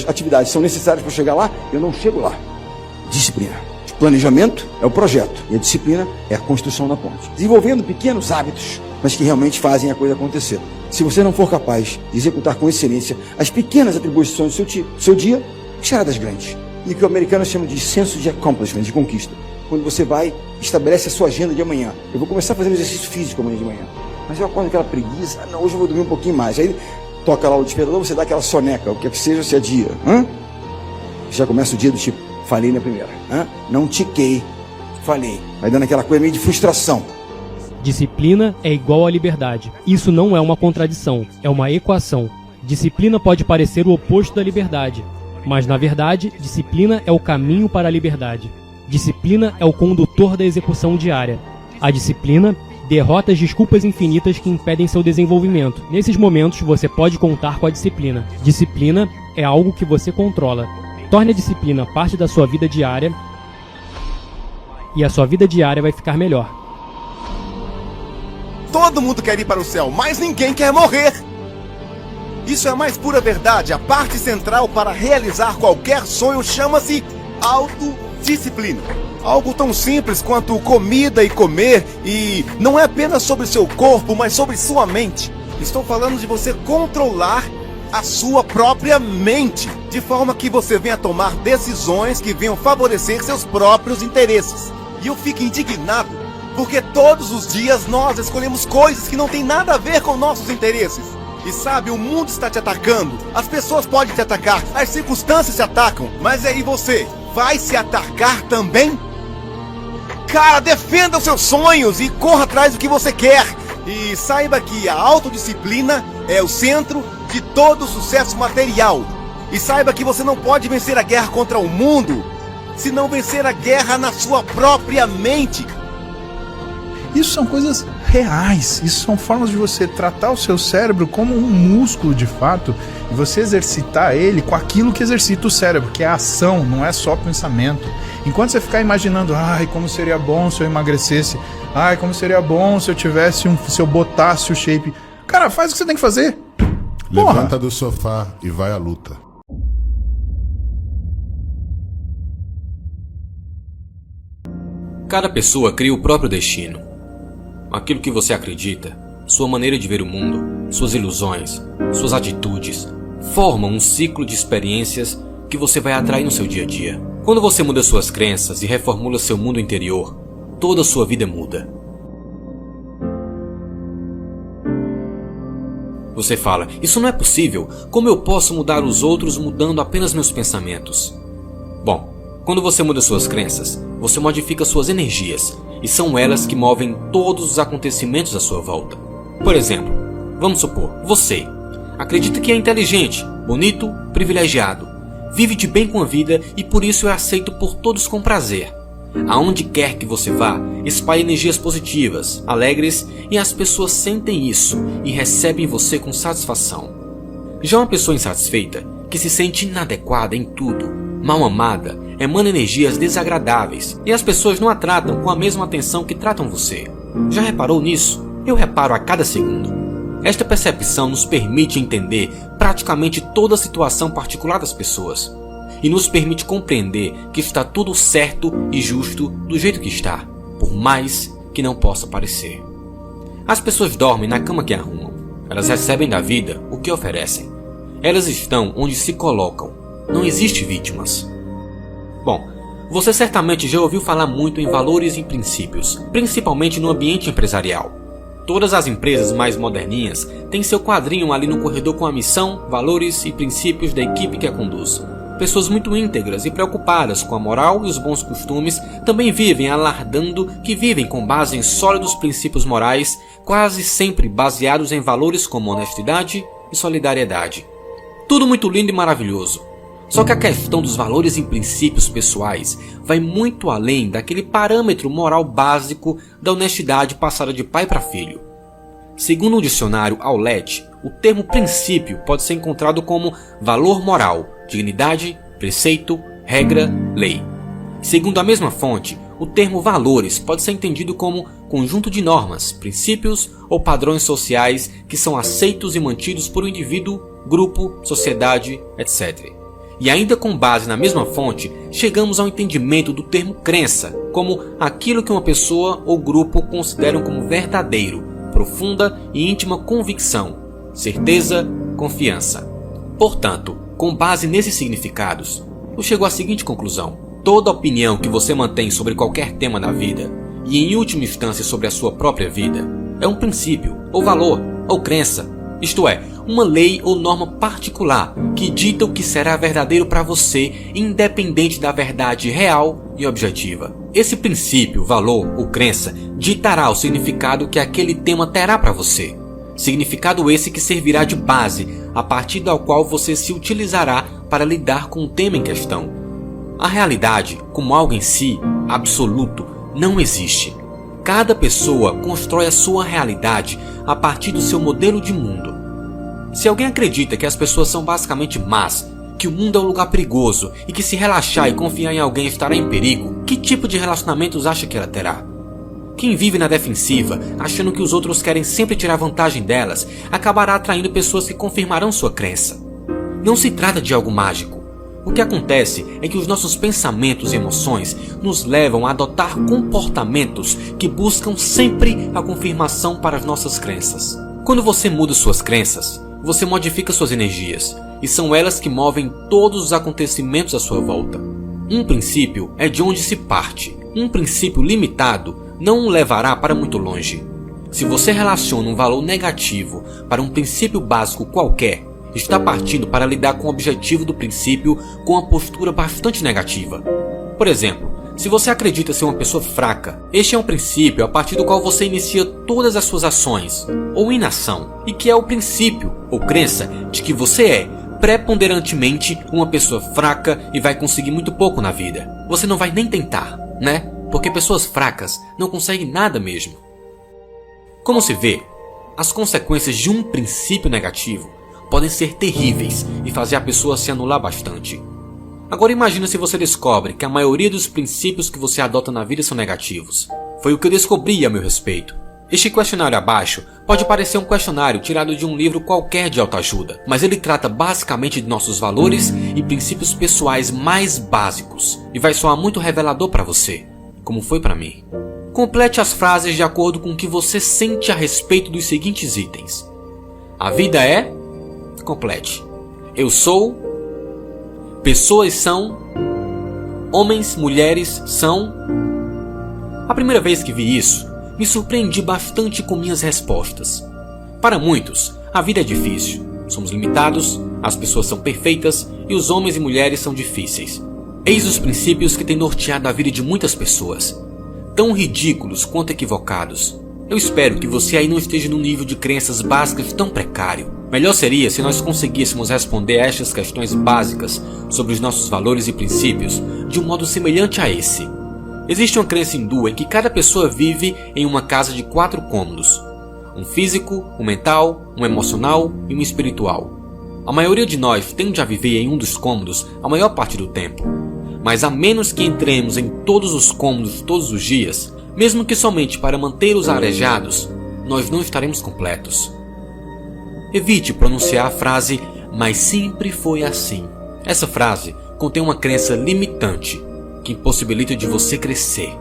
atividades que são necessárias para chegar lá, eu não chego lá. Disciplina. Planejamento é o projeto e a disciplina é a construção da ponte. Desenvolvendo pequenos hábitos, mas que realmente fazem a coisa acontecer. Se você não for capaz de executar com excelência as pequenas atribuições do seu dia, que será das grandes? E o que o americano chama de senso de accomplishment, de conquista. Quando você vai, estabelece a sua agenda de amanhã. Eu vou começar fazendo exercício físico amanhã de manhã. Mas eu acordo com aquela preguiça. Não, hoje eu vou dormir um pouquinho mais. Aí toca lá o despertador, você dá aquela soneca. O que seja, se é dia. Já começa o dia do tipo, falei na primeira. Não tiquei, falei. Vai dando aquela coisa meio de frustração. Disciplina é igual à liberdade. Isso não é uma contradição, é uma equação. Disciplina pode parecer o oposto da liberdade. Mas, na verdade, disciplina é o caminho para a liberdade. Disciplina é o condutor da execução diária. A disciplina derrota as desculpas infinitas que impedem seu desenvolvimento. Nesses momentos, você pode contar com a disciplina. Disciplina é algo que você controla. Torne a disciplina parte da sua vida diária e a sua vida diária vai ficar melhor. Todo mundo quer ir para o céu, mas ninguém quer morrer. Isso é a mais pura verdade. A parte central para realizar qualquer sonho chama-se autodisciplina. Algo tão simples quanto comida e comer, e não é apenas sobre seu corpo, mas sobre sua mente. Estou falando de você controlar a sua própria mente, de forma que você venha tomar decisões que venham favorecer seus próprios interesses. E eu fico indignado, porque todos os dias nós escolhemos coisas que não têm nada a ver com nossos interesses. E sabe, o mundo está te atacando, as pessoas podem te atacar, as circunstâncias te atacam, mas aí você vai se atacar também? Cara, defenda os seus sonhos e corra atrás do que você quer. E saiba que a autodisciplina é o centro de todo sucesso material. E saiba que você não pode vencer a guerra contra o mundo se não vencer a guerra na sua própria mente. Isso são coisas reais, isso são formas de você tratar o seu cérebro como um músculo de fato e você exercitar ele com aquilo que exercita o cérebro, que é a ação, não é só pensamento. Enquanto você ficar imaginando, ai, como seria bom se eu emagrecesse, ai, como seria bom se eu tivesse se eu botasse o shape. Cara, faz o que você tem que fazer. Porra. Levanta do sofá e vai à luta. Cada pessoa cria o próprio destino. Aquilo que você acredita, sua maneira de ver o mundo, suas ilusões, suas atitudes, formam um ciclo de experiências que você vai atrair no seu dia a dia. Quando você muda suas crenças e reformula seu mundo interior, toda a sua vida muda. Você fala, isso não é possível, como eu posso mudar os outros mudando apenas meus pensamentos? Bom, quando você muda suas crenças, você modifica suas energias, e são elas que movem todos os acontecimentos à sua volta. Por exemplo, vamos supor, você acredita que é inteligente, bonito, privilegiado, vive de bem com a vida e por isso é aceito por todos com prazer. Aonde quer que você vá, espalhe energias positivas, alegres, e as pessoas sentem isso e recebem você com satisfação. Já uma pessoa insatisfeita, que se sente inadequada em tudo, mal amada, emana energias desagradáveis e as pessoas não a tratam com a mesma atenção que tratam você. Já reparou nisso? Eu reparo a cada segundo. Esta percepção nos permite entender praticamente toda a situação particular das pessoas e nos permite compreender que está tudo certo e justo do jeito que está, por mais que não possa parecer. As pessoas dormem na cama que arrumam. Elas recebem da vida o que oferecem. Elas estão onde se colocam. Não existe vítimas. Bom, você certamente já ouviu falar muito em valores e princípios, principalmente no ambiente empresarial. Todas as empresas mais moderninhas têm seu quadrinho ali no corredor com a missão, valores e princípios da equipe que a conduz. Pessoas muito íntegras e preocupadas com a moral e os bons costumes também vivem alardando que vivem com base em sólidos princípios morais, quase sempre baseados em valores como honestidade e solidariedade. Tudo muito lindo e maravilhoso. Só que a questão dos valores e princípios pessoais vai muito além daquele parâmetro moral básico da honestidade passada de pai para filho. Segundo o dicionário Aulete, o termo princípio pode ser encontrado como valor moral, dignidade, preceito, regra, lei. Segundo a mesma fonte, o termo valores pode ser entendido como conjunto de normas, princípios ou padrões sociais que são aceitos e mantidos por um indivíduo, grupo, sociedade, etc. E ainda com base na mesma fonte, chegamos ao entendimento do termo crença, como aquilo que uma pessoa ou grupo consideram como verdadeiro, profunda e íntima convicção, certeza, confiança. Portanto, com base nesses significados, eu chego à seguinte conclusão: toda opinião que você mantém sobre qualquer tema da vida, e em última instância sobre a sua própria vida, é um princípio, ou valor, ou crença, isto é, uma lei ou norma particular que dita o que será verdadeiro para você, independente da verdade real e objetiva. Esse princípio, valor ou crença ditará o significado que aquele tema terá para você. Significado esse que servirá de base, a partir do qual você se utilizará para lidar com o tema em questão. A realidade, como algo em si, absoluto, não existe. Cada pessoa constrói a sua realidade a partir do seu modelo de mundo. Se alguém acredita que as pessoas são basicamente más, que o mundo é um lugar perigoso e que se relaxar e confiar em alguém estará em perigo, que tipo de relacionamentos acha que ela terá? Quem vive na defensiva, achando que os outros querem sempre tirar vantagem delas, acabará atraindo pessoas que confirmarão sua crença. Não se trata de algo mágico. O que acontece é que os nossos pensamentos e emoções nos levam a adotar comportamentos que buscam sempre a confirmação para as nossas crenças. Quando você muda suas crenças, você modifica suas energias, e são elas que movem todos os acontecimentos à sua volta. Um princípio é de onde se parte. Um princípio limitado não o levará para muito longe. Se você relaciona um valor negativo para um princípio básico qualquer, está partindo para lidar com o objetivo do princípio com uma postura bastante negativa. Por exemplo, se você acredita ser uma pessoa fraca, este é um princípio a partir do qual você inicia todas as suas ações, ou inação, e que é o princípio, ou crença, de que você é, preponderantemente, uma pessoa fraca e vai conseguir muito pouco na vida. Você não vai nem tentar, né? Porque pessoas fracas não conseguem nada mesmo. Como se vê, as consequências de um princípio negativo podem ser terríveis e fazer a pessoa se anular bastante. Agora imagina se você descobre que a maioria dos princípios que você adota na vida são negativos. Foi o que eu descobri a meu respeito. Este questionário abaixo pode parecer um questionário tirado de um livro qualquer de autoajuda, mas ele trata basicamente de nossos valores e princípios pessoais mais básicos, e vai soar muito revelador para você, como foi para mim. Complete as frases de acordo com o que você sente a respeito dos seguintes itens. A vida é... Complete. Eu sou... Pessoas são... Homens, mulheres são... A primeira vez que vi isso, me surpreendi bastante com minhas respostas. Para muitos, a vida é difícil. Somos limitados, as pessoas são perfeitas e os homens e mulheres são difíceis. Eis os princípios que têm norteado a vida de muitas pessoas, tão ridículos quanto equivocados. Eu espero que você aí não esteja num nível de crenças básicas tão precário. Melhor seria se nós conseguíssemos responder a estas questões básicas sobre os nossos valores e princípios de um modo semelhante a esse. Existe uma crença hindu em que cada pessoa vive em uma casa de 4 cômodos. Um físico, um mental, um emocional e um espiritual. A maioria de nós tende a viver em um dos cômodos a maior parte do tempo. Mas a menos que entremos em todos os cômodos todos os dias, mesmo que somente para mantê-los arejados, nós não estaremos completos. Evite pronunciar a frase, mas sempre foi assim. Essa frase contém uma crença limitante que impossibilita de você crescer.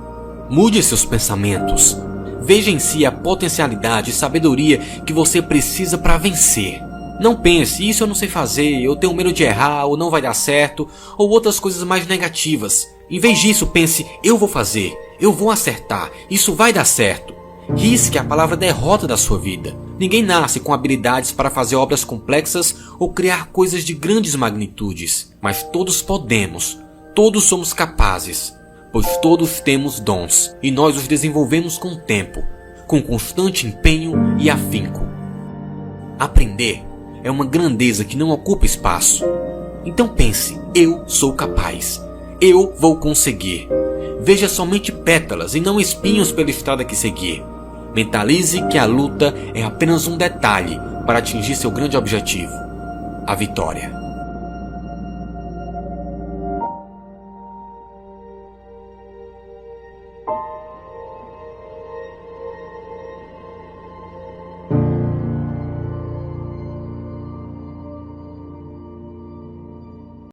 Mude seus pensamentos. Veja em si a potencialidade e sabedoria que você precisa para vencer. Não pense, isso eu não sei fazer, eu tenho medo de errar, ou não vai dar certo, ou outras coisas mais negativas. Em vez disso, pense, eu vou fazer, eu vou acertar, isso vai dar certo. Risque a palavra derrota da sua vida. Ninguém nasce com habilidades para fazer obras complexas ou criar coisas de grandes magnitudes, mas todos podemos, todos somos capazes, pois todos temos dons e nós os desenvolvemos com o tempo, com constante empenho e afinco. Aprender é uma grandeza que não ocupa espaço. Então pense, eu sou capaz. Eu vou conseguir. Veja somente pétalas e não espinhos pela estrada que seguir. Mentalize que a luta é apenas um detalhe para atingir seu grande objetivo, a vitória.